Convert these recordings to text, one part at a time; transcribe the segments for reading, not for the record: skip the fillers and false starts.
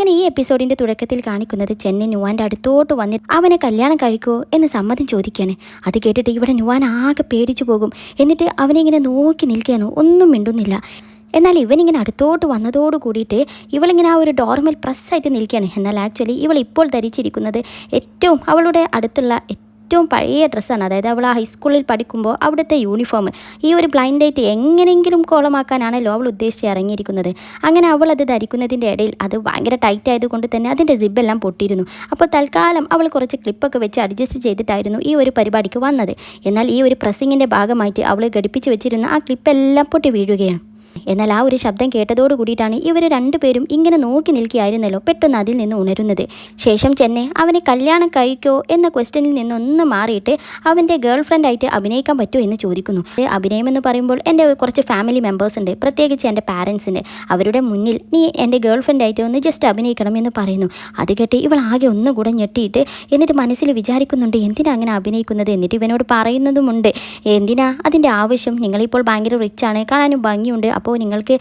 അങ്ങനെ ഈ എപ്പിസോഡിന്റെ തുടക്കത്തിൽ കാണിക്കുന്നത് ചെന്നൈ നുവാന്റെ അടുത്തോട്ട് വന്നിട്ട് അവനെ കല്യാണം കഴിക്കുമോ എന്ന് സമ്മതം ചോദിക്കുകയാണ്. അത് കേട്ടിട്ട് ഇവിടെ നുവാൻ ആകെ പേടിച്ചു പോകും. എന്നിട്ട് അവനെ ഇങ്ങനെ നോക്കി നിൽക്കുകയാണ്, ഒന്നും മിണ്ടുന്നില്ല. എന്നാൽ ഇവനിങ്ങനെ അടുത്തോട്ട് വന്നതോട് കൂടിയിട്ട് ഇവളിങ്ങനെ ആ ഒരു ഡോർമൽ പ്രസ്സായിട്ട് നിൽക്കുകയാണ്. എന്നാൽ ആക്ച്വലി ഇവൾ ഇപ്പോൾ ധരിച്ചിരിക്കുന്നത് ഏറ്റവും അവളുടെ അടുത്തുള്ള ഏറ്റവും പഴയ ഡ്രസ്സാണ്. അതായത് അവൾ ആ ഹൈസ്കൂളിൽ പഠിക്കുമ്പോൾ അവിടുത്തെ യൂണിഫോം. ഈ ഒരു ബ്ലൈൻഡ് ഡേറ്റ് എങ്ങനെയെങ്കിലും കോളമാക്കാനാണല്ലോ അവൾ ഉദ്ദേശിച്ച് ഇറങ്ങിയിരിക്കുന്നത്. അങ്ങനെ അവൾ അത് ധരിക്കുന്നതിൻ്റെ ഇടയിൽ അത് ഭയങ്കര ടൈറ്റ് ആയതുകൊണ്ട് തന്നെ അതിൻ്റെ സിബെല്ലാം പൊട്ടിയിരുന്നു. അപ്പോൾ തൽക്കാലം അവൾ കുറച്ച് ക്ലിപ്പൊക്കെ വെച്ച് അഡ്ജസ്റ്റ് ചെയ്തിട്ടായിരുന്നു ഈ ഒരു പരിപാടിക്ക് വന്നത്. എന്നാൽ ഈ ഒരു പ്രസ്സിങ്ങിൻ്റെ ഭാഗമായിട്ട് അവൾ ഘടിപ്പിച്ച് വെച്ചിരുന്ന ആ ക്ലിപ്പെല്ലാം പൊട്ടി വീഴുകയാണ്. എന്നാൽ ആ ഒരു ശബ്ദം കേട്ടതോട് കൂടിയിട്ടാണ് ഇവർ രണ്ടുപേരും ഇങ്ങനെ നോക്കി നിൽക്കുകയായിരുന്നല്ലോ പെട്ടെന്ന് അതിൽ നിന്ന് ഉണരുന്നത്. ശേഷം ചെന്നൈ അവനെ കല്യാണം കഴിക്കോ എന്ന ക്വസ്റ്റ്യനിൽ നിന്നൊന്ന് മാറിയിട്ട് അവൻ്റെ ഗേൾ ഫ്രണ്ടായിട്ട് അഭിനയിക്കാൻ പറ്റുമോ എന്ന് ചോദിക്കുന്നു. അഭിനയം എന്ന് പറയുമ്പോൾ എൻ്റെ കുറച്ച് ഫാമിലി മെമ്പേഴ്സ് ഉണ്ട്, പ്രത്യേകിച്ച് എൻ്റെ പാരൻസിൻ്റെ, അവരുടെ മുന്നിൽ നീ എൻ്റെ ഗേൾ ഫ്രണ്ടായിട്ട് ഒന്ന് ജസ്റ്റ് അഭിനയിക്കണം എന്ന് പറയുന്നു. അത് കേട്ട് ഇവൾ ആകെ ഒന്നുകൂടെ ഞെട്ടിയിട്ട് എന്നിട്ട് മനസ്സിൽ വിചാരിക്കുന്നുണ്ട് എന്തിനാ അങ്ങനെ അഭിനയിക്കുന്നത്. എന്നിട്ട് ഇവനോട് പറയുന്നതുമുണ്ട്, എന്തിനാ അതിൻ്റെ ആവശ്യം, നിങ്ങളിപ്പോൾ ഭയങ്കര റിച്ചാണ്, കാണാനും ഭംഗിയുണ്ട്, അപ്പോൾ നിങ്ങൾക്ക്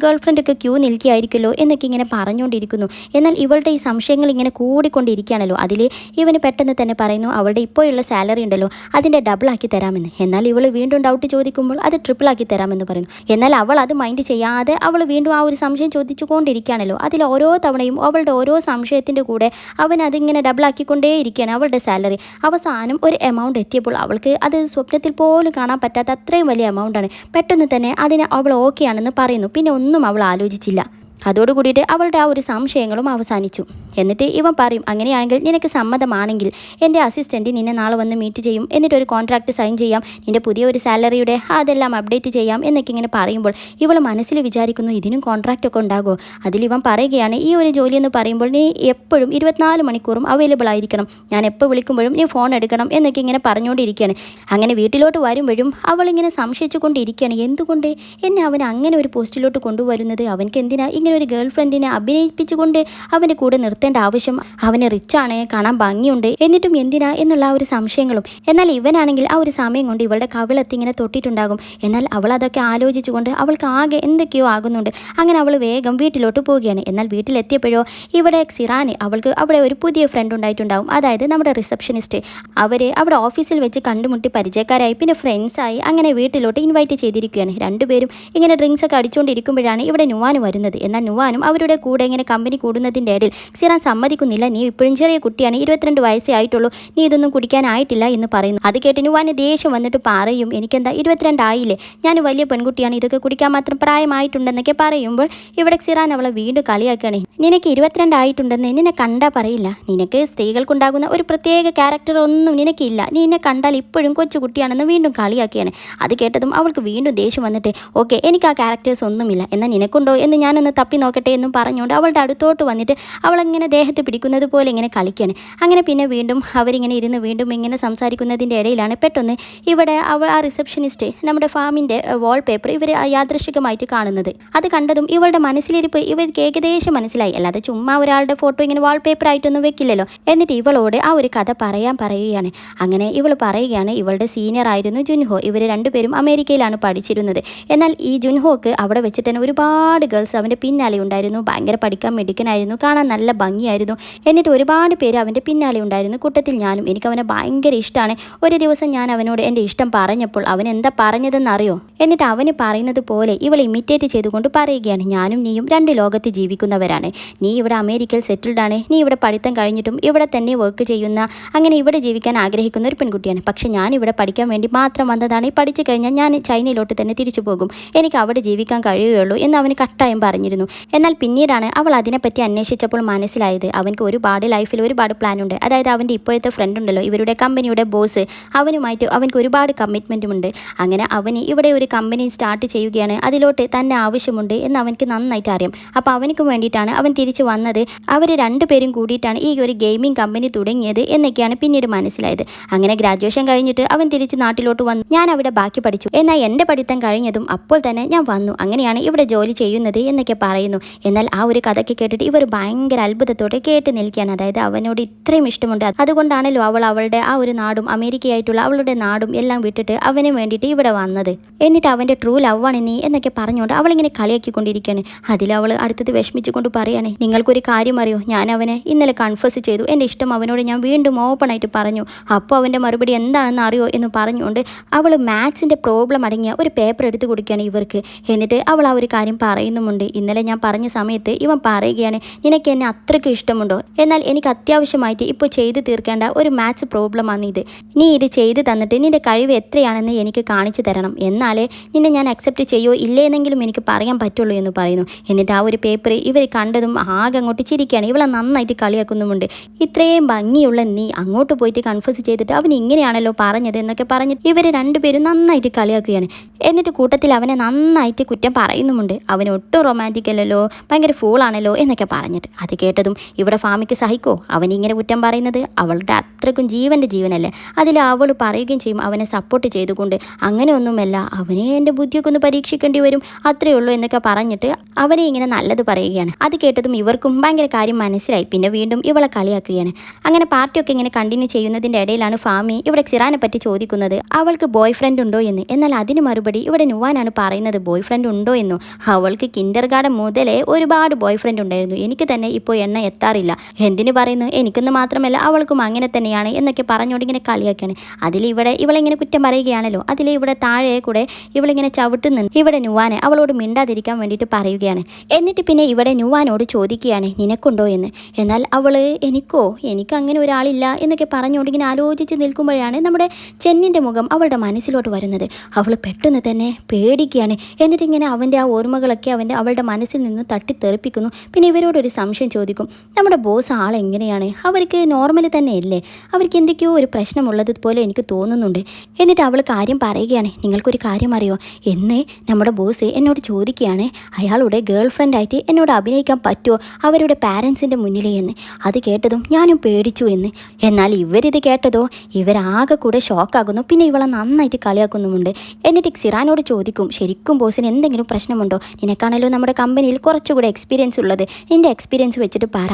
ഗേൾ ഫ്രണ്ടൊക്കെ ക്യൂ നിൽക്കുകയായിരിക്കുമല്ലോ എന്നൊക്കെ ഇങ്ങനെ പറഞ്ഞുകൊണ്ടിരിക്കുന്നു. എന്നാൽ ഇവളുടെ ഈ സംശയങ്ങൾ ഇങ്ങനെ കൂടിക്കൊണ്ടിരിക്കുകയാണല്ലോ. അതിൽ ഇവന് പെട്ടെന്ന് തന്നെ പറയുന്നു അവളുടെ ഇപ്പോഴുള്ള സാലറി ഉണ്ടല്ലോ അതിൻ്റെ ഡബിളാക്കി തരാമെന്ന്. എന്നാൽ ഇവൾ വീണ്ടും ഡൗട്ട് ചോദിക്കുമ്പോൾ അത് ട്രിപ്പിളാക്കി തരാമെന്ന് പറയുന്നു. എന്നാൽ അവൾ അത് മൈൻഡ് ചെയ്യാതെ അവൾ വീണ്ടും ആ ഒരു സംശയം ചോദിച്ചു കൊണ്ടിരിക്കുകയാണല്ലോ. അതിൽ ഓരോ തവണയും അവളുടെ ഓരോ സംശയത്തിൻ്റെ കൂടെ അവൻ അതിങ്ങനെ ഡബിളാക്കിക്കൊണ്ടേ ഇരിക്കുകയാണ് അവളുടെ സാലറി. അവസാനം ഒരു എമൗണ്ട് എത്തിയപ്പോൾ അവൾക്ക് അത് സ്വപ്നത്തിൽ പോലും കാണാൻ പറ്റാത്ത അത്രയും വലിയ എമൗണ്ടാണ്. പെട്ടെന്ന് തന്നെ അതിന് അവൾ ഓക്കെ ആണെന്ന് പറയുന്നു. പിന്നെ ഒന്നും അവൾ ആലോചിച്ചില്ല. അതോടുകൂടിയിട്ട് അവളുടെ ആ ഒരു സംശയങ്ങളും അവസാനിച്ചു. എന്നിട്ട് ഇവൻ പറയും അങ്ങനെയാണെങ്കിൽ നിനക്ക് സമ്മതമാണെങ്കിൽ എൻ്റെ അസിസ്റ്റൻറ്റ് നിന്നെ നാളെ വന്ന് മീറ്റ് ചെയ്യും, എന്നിട്ടൊരു കോൺട്രാക്റ്റ് സൈൻ ചെയ്യാം, നിൻ്റെ പുതിയ ഒരു സാലറിയുടെ അതെല്ലാം അപ്ഡേറ്റ് ചെയ്യാം എന്നൊക്കെ ഇങ്ങനെ പറയുമ്പോൾ ഇവൾ മനസ്സിൽ വിചാരിക്കുന്നു ഇതിനും കോൺട്രാക്റ്റൊക്കെ ഉണ്ടാകുമോ. അതിലിവൻ പറയുകയാണ് ഈ ഒരു ജോലി എന്ന് പറയുമ്പോൾ നീ എപ്പോഴും 24 മണിക്കൂറും അവൈലബിൾ ആയിരിക്കണം, ഞാൻ എപ്പോൾ വിളിക്കുമ്പോഴും നീ ഫോൺ എടുക്കണം എന്നൊക്കെ ഇങ്ങനെ പറഞ്ഞുകൊണ്ടിരിക്കുകയാണ്. അങ്ങനെ വീട്ടിലോട്ട് വരുമ്പോഴും അവളിങ്ങനെ സംശയിച്ചു കൊണ്ടിരിക്കുകയാണ് എന്തുകൊണ്ട് എന്നെ അവൻ അങ്ങനെ ഒരു പോസ്റ്റിലോട്ട് കൊണ്ടുവരുന്നത്, അവൻക്ക് എന്തിനാ ഇങ്ങനെ ഒരു ഗേൾ ഫ്രണ്ടിനെ അഭിനയിപ്പിച്ചുകൊണ്ട് അവൻ്റെ കൂടെ നിർത്തേണ്ട ആവശ്യം, അവന് റിച്ചാണ്, കാണാൻ ഭംഗിയുണ്ട്, എന്നിട്ടും എന്തിനാ എന്നുള്ള ആ ഒരു സംശയങ്ങളും. എന്നാൽ ഇവനാണെങ്കിൽ ആ ഒരു സമയം കൊണ്ട് ഇവളുടെ കവിളത്ത് ഇങ്ങനെ തൊട്ടിട്ടുണ്ടാകും. എന്നാൽ അവൾ അതൊക്കെ ആലോചിച്ചുകൊണ്ട് അവൾക്ക് ആകെ എന്തൊക്കെയോ ആകുന്നുണ്ട്. അങ്ങനെ അവൾ വേഗം വീട്ടിലോട്ട് പോവുകയാണ്. എന്നാൽ വീട്ടിലെത്തിയപ്പോഴോ ഇവിടെ സിറാന് അവൾക്ക് അവിടെ ഒരു പുതിയ ഫ്രണ്ട് ഉണ്ടായിട്ടുണ്ടാകും, അതായത് നമ്മുടെ റിസപ്ഷനിസ്റ്റ്. അവരെ അവിടെ ഓഫീസിൽ വെച്ച് കണ്ടുമുട്ടി പരിചയക്കാരായി, പിന്നെ ഫ്രണ്ട്സായി, അങ്ങനെ വീട്ടിലോട്ട് ഇൻവൈറ്റ് ചെയ്തിരിക്കുകയാണ്. രണ്ടുപേരും ഇങ്ങനെ ഡ്രിങ്ക്സ് ഒക്കെ അടിച്ചുകൊണ്ടിരിക്കുമ്പോഴാണ് ഇവിടെ നുവാന് വരുന്നത്. എന്നാൽ നുവാനും അവരുടെ കൂടെ ഇങ്ങനെ കമ്പനി കൂടുന്നതിൻ്റെ ഇടയിൽ സിറാൻ സമ്മതിക്കുന്നില്ല, നീ ഇപ്പോഴും ചെറിയ കുട്ടിയാണ്, 22 വയസ്സേ ആയിട്ടുള്ളൂ, നീ ഇതൊന്നും കുടിക്കാനായിട്ടില്ല എന്ന് പറയുന്നു. അത് കേട്ട് നുവാന് ദേഷ്യം വന്നിട്ട് പറയും എനിക്കെന്താ 22 ആയില്ലേ, ഞാൻ വലിയ പെൺകുട്ടിയാണ്, ഇതൊക്കെ കുടിക്കാൻ മാത്രം പ്രായമായിട്ടുണ്ടെന്നൊക്കെ പറയുമ്പോൾ ഇവിടെ സിറാൻ അവളെ വീണ്ടും കളിയാക്കുകയാണ്. നിനക്ക് 22 ആയിട്ടുണ്ടെന്ന് നിന്നെ കണ്ടാൽ പറയില്ല, നിനക്ക് സ്ത്രീകൾക്കുണ്ടാകുന്ന ഒരു പ്രത്യേക ക്യാരക്ടർ ഒന്നും നിനക്കില്ല, നീ എന്നെ കണ്ടാൽ ഇപ്പോഴും കൊച്ചുകുട്ടിയാണെന്ന് വീണ്ടും കളിയാക്കുകയാണ്. അത് കേട്ടതും അവൾക്ക് വീണ്ടും ദേഷ്യം വന്നിട്ട് ഓക്കെ എനിക്ക് ആ ക്യാരക്ടേഴ്സ് ഒന്നുമില്ല, എന്നാൽ നിനക്കുണ്ടോ എന്ന് ഞാനൊന്ന് തപ്പി നോക്കട്ടെ എന്നും പറഞ്ഞുകൊണ്ട് അവളുടെ അടുത്തോട്ട് വന്നിട്ട് അവളിങ്ങനെ ദേഹത്ത് പിടിക്കുന്നത് പോലെ ഇങ്ങനെ കളിക്കുകയാണ്. അങ്ങനെ പിന്നെ വീണ്ടും അവരിങ്ങനെ ഇരുന്ന് വീണ്ടും ഇങ്ങനെ സംസാരിക്കുന്നതിൻ്റെ ഇടയിലാണ് പെട്ടെന്ന് ഇവിടെ ആ റിസപ്ഷനിസ്റ്റ് നമ്മുടെ ഫാമിൻ്റെ വാൾപേപ്പർ ഇവർ യാദൃശ്ചികമായിട്ട് കാണുന്നത്. അത് കണ്ടതും ഇവളുടെ മനസ്സിലിരിപ്പ് ഇവർക്ക് ഏകദേശം മനസ്സിലായി, അല്ലാതെ ചുമ്മാ ഒരാളുടെ ഫോട്ടോ ഇങ്ങനെ വാൾപേപ്പർ ആയിട്ടൊന്നും വെക്കില്ലല്ലോ. എന്നിട്ട് ഇവളോട് ആ ഒരു കഥ പറയുകയാണ്. അങ്ങനെ ഇവൾ പറയുകയാണ് ഇവളുടെ സീനിയർ ആയിരുന്നു ജുൻഹോ, ഇവർ രണ്ടുപേരും അമേരിക്കയിലാണ് പഠിച്ചിരുന്നത്. എന്നാൽ ഈ ജുൻഹോക്ക് അവിടെ വെച്ചിട്ട് തന്നെ ഒരുപാട് ഗേൾസ് അവൻ്റെ പിന്നാലെ ഉണ്ടായിരുന്നു, ഭയങ്കര പഠിക്കാൻ മിടുക്കനായിരുന്നു, കാണാൻ നല്ല ഭംഗിയായിരുന്നു, എന്നിട്ട് ഒരുപാട് പേര് അവൻ്റെ പിന്നാലെ ഉണ്ടായിരുന്നു, കൂട്ടത്തിൽ ഞാനും. എനിക്ക് അവനെ ഭയങ്കര ഇഷ്ടമാണ്. ഒരു ദിവസം ഞാൻ അവനോട് എൻ്റെ ഇഷ്ടം പറഞ്ഞപ്പോൾ അവൻ എന്താ പറഞ്ഞതെന്നറിയോ, എന്നിട്ട് അവന് പറയുന്നത് പോലെ ഇവൾ ഇമിറ്റേറ്റ് ചെയ്തുകൊണ്ട് പറയുകയാണ് ഞാനും നീയും 2 ലോകത്ത് ജീവിക്കുന്നവരാണ്, നീ ഇവിടെ അമേരിക്കയിൽ സെറ്റിൽഡ് ആണ്, നീ ഇവിടെ പഠിത്തം കഴിഞ്ഞിട്ടും ഇവിടെ തന്നെ വർക്ക് ചെയ്യുന്ന, അങ്ങനെ ഇവിടെ ജീവിക്കാൻ ആഗ്രഹിക്കുന്ന ഒരു പെൺകുട്ടിയാണ്. പക്ഷെ ഞാൻ ഇവിടെ പഠിക്കാൻ വേണ്ടി മാത്രം വന്നതാണ്, പഠിച്ചു കഴിഞ്ഞാൽ ഞാൻ ചൈനയിലോട്ട് തന്നെ തിരിച്ചു പോകും, എനിക്ക് അവിടെ ജീവിക്കാൻ കഴിയുകയുള്ളൂ എന്ന് അവന് കട്ടായം പറഞ്ഞിരുന്നു. എന്നാൽ പിന്നീടാണ് അവൾ അതിനെപ്പറ്റി അന്വേഷിച്ചപ്പോൾ മനസ്സിലായത് അവൻക്ക് ഒരുപാട് ലൈഫിൽ ഒരുപാട് പ്ലാൻ ഉണ്ട്. അതായത് അവൻ്റെ ഇപ്പോഴത്തെ ഫ്രണ്ട് ഉണ്ടല്ലോ ഇവരുടെ കമ്പനിയുടെ ബോസ്, അവനുമായിട്ട് അവൻക്ക് ഒരുപാട് കമ്മിറ്റ്മെൻറ്റും ഉണ്ട്. അങ്ങനെ അവന് ഇവിടെ ഒരു കമ്പനി സ്റ്റാർട്ട് ചെയ്യുകയാണ്, അതിലോട്ട് തന്നെ ആവശ്യമുണ്ട് എന്ന് അവൻക്ക് നന്നായിട്ട് അറിയാം. അപ്പോൾ അവനക്ക് വേണ്ടിയിട്ടാണ് അവൻ തിരിച്ചു വന്നത്, അവർ രണ്ടുപേരും കൂടിയിട്ടാണ് ഈ ഒരു ഗെയിമിംഗ് കമ്പനി തുടങ്ങിയത് എന്നൊക്കെയാണ് പിന്നീട് മനസ്സിലായത്. അങ്ങനെ ഗ്രാജുവേഷൻ കഴിഞ്ഞിട്ട് അവൻ തിരിച്ച് നാട്ടിലോട്ട് വന്നു, ഞാൻ അവിടെ ബാക്കി പഠിച്ചു, എന്നാൽ എൻ്റെ പഠിത്തം കഴിഞ്ഞതും അപ്പോൾ തന്നെ ഞാൻ വന്നു, അങ്ങനെയാണ് ഇവിടെ ജോലി ചെയ്യുന്നത് എന്നൊക്കെ പറയുന്നു. എന്നാൽ ആ ഒരു കഥയ്ക്ക് കേട്ടിട്ട് ഇവർ ഭയങ്കര അത്ഭുതത്തോടെ കേട്ട് നിൽക്കുകയാണ്. അതായത് അവനോട് ഇത്രയും ഇഷ്ടമുണ്ട്, അതുകൊണ്ടാണല്ലോ അവൾ അവളുടെ ആ ഒരു നാടും അമേരിക്കയായിട്ടുള്ള അവളുടെ നാടും എല്ലാം വിട്ടിട്ട് അവന് വേണ്ടിയിട്ട് ഇവിടെ വന്നത്. എന്നിട്ട് അവൻ്റെ ട്രൂ ലവ് ആണ് നീ എന്നൊക്കെ പറഞ്ഞുകൊണ്ട് അവളിങ്ങനെ കളിയാക്കിക്കൊണ്ടിരിക്കുകയാണ്. അതിൽ അവൾ അടുത്തത് വിഷമിച്ചുകൊണ്ട് പറയാണ്, നിങ്ങൾക്കൊരു കാര്യം അറിയോ, ഞാൻ അവനെ ഇന്നലെ കൺഫേസ് ചെയ്തു, എൻ്റെ ഇഷ്ടം അവനോട് ഞാൻ വീണ്ടും ഓപ്പൺ ആയിട്ട് പറഞ്ഞു. അപ്പോൾ അവൻ്റെ മറുപടി എന്താണെന്ന് അറിയോ എന്ന് പറഞ്ഞുകൊണ്ട് അവൾ മാത്സിൻ്റെ പ്രോബ്ലം അടങ്ങിയ ഒരു പേപ്പർ എടുത്ത് കൊടുക്കുകയാണ് ഇവർക്ക്. എന്നിട്ട് അവൾ ആ ഒരു കാര്യം പറയുന്നുമുണ്ട്. ഇന്നലെ ഞാൻ പറഞ്ഞ സമയത്ത് ഇവൻ പറയുകയാണ്, നിനക്ക് എന്നെ അത്രയ്ക്ക് ഇഷ്ടമുണ്ടോ, എന്നാൽ എനിക്ക് അത്യാവശ്യമായിട്ട് ഇപ്പോൾ ചെയ്ത് തീർക്കേണ്ട ഒരു മാത്സ് പ്രോബ്ലമാണ് ഇത്. നീ ഇത് ചെയ്ത് തന്നിട്ട് നിന്റെ കഴിവ് എത്രയാണെന്ന് എനിക്ക് കാണിച്ചു തരണം, എന്നാലേ നിന്നെ ഞാൻ അക്സെപ്റ്റ് ചെയ്യോ ഇല്ലേ എന്നെങ്കിലും എനിക്ക് പറയാൻ പറ്റുള്ളൂ എന്ന് പറയുന്നു. എന്നിട്ട് ആ ഒരു പേപ്പർ ഇവർ കണ്ടതും ആകെ അങ്ങോട്ട് ചിരിക്കുകയാണ്. ഇവളെ നന്നായിട്ട് കളിയാക്കുന്നുമുണ്ട്. ഇത്രയും ഭംഗിയുള്ള നീ അങ്ങോട്ട് പോയിട്ട് കൺഫേസ് ചെയ്തിട്ട് അവൻ ഇങ്ങനെയാണല്ലോ പറഞ്ഞത് എന്നൊക്കെ പറഞ്ഞിട്ട് ഇവർ രണ്ടുപേരും നന്നായിട്ട് കളിയാക്കുകയാണ്. എന്നിട്ട് കൂട്ടത്തിൽ അവനെ നന്നായിട്ട് കുറ്റം പറയുന്നുമുണ്ട്. അവൻ ഒട്ടും റൊമാൻറ്റിക് അല്ലല്ലോ, ഭയങ്കര ഫൂളാണല്ലോ എന്നൊക്കെ പറഞ്ഞിട്ട്. അത് കേട്ടതും ഇവിടെ ഫാമിക്ക് സഹിക്കോ, അവനിങ്ങനെ കുറ്റം പറയുന്നത്, അവളുടെ അത്രക്കും ജീവൻ്റെ ജീവനല്ലേ. അതിൽ അവൾ പറയുകയും ചെയ്യും അവനെ സപ്പോർട്ട് ചെയ്തുകൊണ്ട്, അങ്ങനെയൊന്നുമല്ല, അവനെ എൻ്റെ ബുദ്ധിയൊക്കെ ഒന്ന് പരീക്ഷിക്കേണ്ടി വരും, അത്രയേ ഉള്ളൂ എന്നൊക്കെ പറഞ്ഞിട്ട് അവനെ ഇങ്ങനെ നല്ലത് പറയുകയാണ്. അത് കേട്ടതും ഇവർക്കും ഭയങ്കര കാര്യം മനസ്സിലായി. പിന്നെ വീണ്ടും ഇവളെ കളിയാക്കുകയാണ്. അങ്ങനെ പാർട്ടിയൊക്കെ ഇങ്ങനെ കണ്ടിന്യൂ ചെയ്യുന്നതിൻ്റെ ഇടയിലാണ് ഫാമി ഇവിടെ സിറാനെ പറ്റി ചോദിക്കുന്നത്, അവൾക്ക് ബോയ് ഫ്രണ്ട് ഉണ്ടോ എന്ന്. എന്നാൽ അതിന് മറുപടി ഇവിടെ നുവാനാണ് പറയുന്നത് ബോയ് ഫ്രണ്ട് ഉണ്ടോ എന്നോ. അവൾക്ക് കിൻഡർ ഗാർഡൻ മുതലേ ഒരുപാട് ബോയ് ഫ്രണ്ട് ഉണ്ടായിരുന്നു, എനിക്ക് തന്നെ ഇപ്പോൾ എണ്ണ എത്താറില്ല. എന്തിനു പറയുന്നു, എനിക്കൊന്ന് മാത്രമല്ല അവൾക്കും അങ്ങനെ തന്നെയാണ് എന്നൊക്കെ പറഞ്ഞുകൊണ്ട് ഇങ്ങനെ കളിയാക്കുകയാണ്. അതിൽ ഇവിടെ ഇവളിങ്ങനെ കുറ്റം പറയുകയാണല്ലോ. അതിൽ ഇവിടെ താഴെ കൂടെ ഇവളിങ്ങനെ ചവിട്ടുന്നുണ്ട്. ഇവിടെ നുവാനെ അവളോട് മിണ്ടാതിരിക്കാൻ വേണ്ടിയിട്ട് പറയുകയാണ്. എന്നിട്ട് പിന്നെ ഇവിടെ നുവാനോട് ചോദിക്കുകയാണ്, നിനക്കുണ്ടോ എന്ന്. എന്നാൽ അവൾ എനിക്ക് അങ്ങനെ ഒരാളില്ല എന്നൊക്കെ പറഞ്ഞുകൊണ്ട് ഇങ്ങനെ ആലോചിച്ച് നിൽക്കുമ്പോഴാണ് നമ്മുടെ ചെന്നിൻ്റെ മുഖം അവളുടെ മനസ്സിലോട്ട് വരുന്നത്. അവൾ പെട്ടെന്ന് തന്നെ പേടിക്കുകയാണ്. എന്നിട്ട് ഇങ്ങനെ അവൻ്റെ ആ ഓർമ്മകളൊക്കെ അവളുടെ മനസ്സിൽ നിന്ന് തട്ടിത്തെറിപ്പിക്കുന്നു. പിന്നെ ഇവരോടൊരു സംശയം ചോദിക്കും, നമ്മുടെ ബോസ് ആളെങ്ങനെയാണ്, അവർക്ക് നോർമൽ തന്നെയല്ലേ, അവർക്ക് എന്തൊക്കെയോ ഒരു പ്രശ്നമുള്ളതുപോലെ എനിക്ക് തോന്നുന്നുണ്ട്. എന്നിട്ട് അവൾ കാര്യം പറയുകയാണ്, നിങ്ങൾക്കൊരു കാര്യം അറിയോ, എന്ന് നമ്മുടെ ബോസ് എന്നോട് ചോദിക്കുകയാണ്, അയാളുടെ ഗേൾ ഫ്രണ്ടായിട്ട് എന്നോട് അഭിനയിക്കാൻ പറ്റുമോ അവരുടെ പാരൻസിൻ്റെ മുന്നിലേ എന്ന്. അത് കേട്ടതും ഞാനും പേടിച്ചു എന്ന്. എന്നാൽ ഇവരിത് കേട്ടതോ ഇവരാകെ കൂടെ ഷോക്കാകുന്നു. പിന്നെ ഇവളെ നന്നായിട്ട് കളിയാക്കുന്നുമുണ്ട്. എന്നിട്ട് സിറാനോട് ചോദിക്കും, ശരിക്കും ബോസിന് എന്തെങ്കിലും പ്രശ്നമുണ്ടോ, നിനക്കാണല്ലോ നമ്മുടെ കമ്പനിയിൽ കുറച്ചുകൂടെ എക്സ്പീരിയൻസ് ഉള്ളത്, നിൻ്റെ എക്സ്പീരിയൻസ് വെച്ചിട്ട് പറ.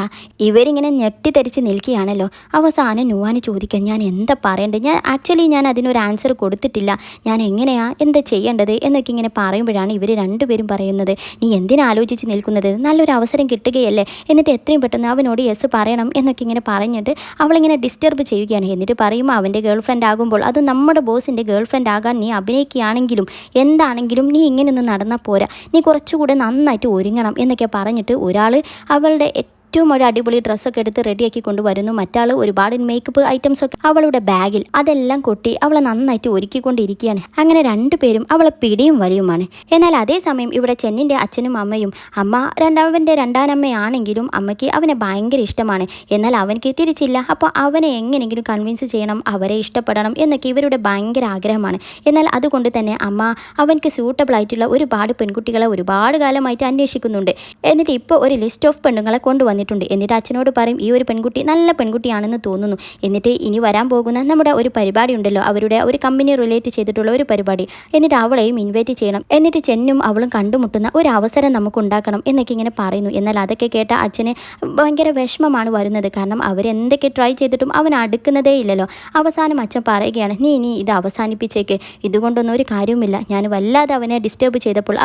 ഇവരിങ്ങനെ ഞെട്ടിത്തെറിച്ച് നിൽക്കുകയാണല്ലോ. അവസാനം നുവാന് ചോദിക്കാൻ, ഞാൻ എന്താ പറയേണ്ടത്, ഞാൻ അതിനൊരു ആൻസർ കൊടുത്തിട്ടില്ല, ഞാൻ എന്താ ചെയ്യേണ്ടത് എന്നൊക്കെ ഇങ്ങനെ പറയുമ്പോഴാണ് ഇവർ രണ്ടുപേരും പറയുന്നത്, നീ എന്തിനാലോചിച്ച് നിൽക്കുന്നത്, നല്ലൊരു അവസരം കിട്ടുകയല്ലേ, എന്നിട്ട് എത്രയും പെട്ടെന്ന് അവനോട് യെസ് പറയണം എന്നൊക്കെ ഇങ്ങനെ പറഞ്ഞിട്ട് അവളിങ്ങനെ ഡിസ്റ്റർബ് ചെയ്യുകയാണ്. എന്നിട്ട് പറയുമ്പോൾ അവൻ്റെ ഗേൾ ഫ്രണ്ട് ആകുമ്പോൾ അത് നമ്മുടെ ബോസിൻ്റെ ഗേൾ ഫ്രണ്ട് ആകാൻ നീ അഭിനയിക്കുകയാണെങ്കിലും എന്താണെങ്കിലും നീ ഇങ്ങനെയൊന്നും നടന്നാൽ പോരാ, നീ കുറച്ചുകൂടെ നന്നായിട്ട് ഒരുങ്ങണം എന്നൊക്കെ പറഞ്ഞിട്ട് ഒരാൾ അവളുടെ ഏറ്റവും ഒരു അടിപൊളി ഡ്രസ്സൊക്കെ എടുത്ത് റെഡിയാക്കി കൊണ്ടുവരുന്നു. മറ്റാൾ ഒരുപാട് മേക്കപ്പ് ഐറ്റംസ് ഒക്കെ അവളുടെ ബാഗിൽ അതെല്ലാം കൊട്ടി അവളെ നന്നായിട്ട് ഒരുക്കിക്കൊണ്ടിരിക്കുകയാണ്. അങ്ങനെ രണ്ടുപേരും അവളെ പിടിയും വലിയുമാണ്. എന്നാൽ അതേസമയം ഇവിടെ ചെന്നിൻ്റെ അച്ഛനും അമ്മയും, അമ്മ അവൻ്റെ രണ്ടാനമ്മയാണെങ്കിലും അമ്മയ്ക്ക് അവനെ ഭയങ്കര ഇഷ്ടമാണ്. എന്നാൽ അവനക്ക് തിരിച്ചില്ല. അപ്പോൾ അവനെ എങ്ങനെയെങ്കിലും കൺവിൻസ് ചെയ്യണം, അവരെ ഇഷ്ടപ്പെടണം എന്നൊക്കെ ഇവരുടെ ഭയങ്കര ആഗ്രഹമാണ്. എന്നാൽ അതുകൊണ്ട് തന്നെ അമ്മ അവനക്ക് സൂട്ടബിൾ ആയിട്ടുള്ള ഒരുപാട് പെൺകുട്ടികളെ ഒരുപാട് കാലമായിട്ട് അന്വേഷിക്കുന്നുണ്ട്. എന്നിട്ട് ഇപ്പോൾ ഒരു ലിസ്റ്റ് ഓഫ് പെണ്ണുങ്ങളെ കൊണ്ടുവന്നിട്ടുണ്ട്. എന്നിട്ട് അച്ഛനോട് പറയും, ഈ ഒരു പെൺകുട്ടി നല്ല പെൺകുട്ടിയാണെന്ന് തോന്നുന്നു. എന്നിട്ട് ഇനി വരാൻ പോകുന്ന നമ്മുടെ ഒരു പരിപാടി ഉണ്ടല്ലോ, അവരുടെ ഒരു കമ്പനി റിലേറ്റ് ചെയ്തിട്ടുള്ള ഒരു പരിപാടി, എന്നിട്ട് അവളെയും ഇൻവൈറ്റ് ചെയ്യണം, എന്നിട്ട് ചെന്നും അവളും കണ്ടുമുട്ടുന്ന ഒരു അവസരം നമുക്ക് ഉണ്ടാക്കണം എന്നൊക്കെ ഇങ്ങനെ പറയുന്നു. എന്നാൽ അതൊക്കെ കേട്ട അച്ഛന് ഭയങ്കര വിഷമമാണ് വരുന്നത്. കാരണം അവരെന്തൊക്കെ ട്രൈ ചെയ്തിട്ടും അവൻ അടുക്കുന്നതേ ഇല്ലല്ലോ. അവസാനം അച്ഛൻ പറയുകയാണ്, നീ ഇനി ഇത് അവസാനിപ്പിച്ചേക്ക്, ഇതുകൊണ്ടൊന്നും ഒരു കാര്യവുമില്ല, ഞാൻ വല്ലാതെ അവനെ ഡിസ്റ്റർബ് ചെയ്തപ്പോൾ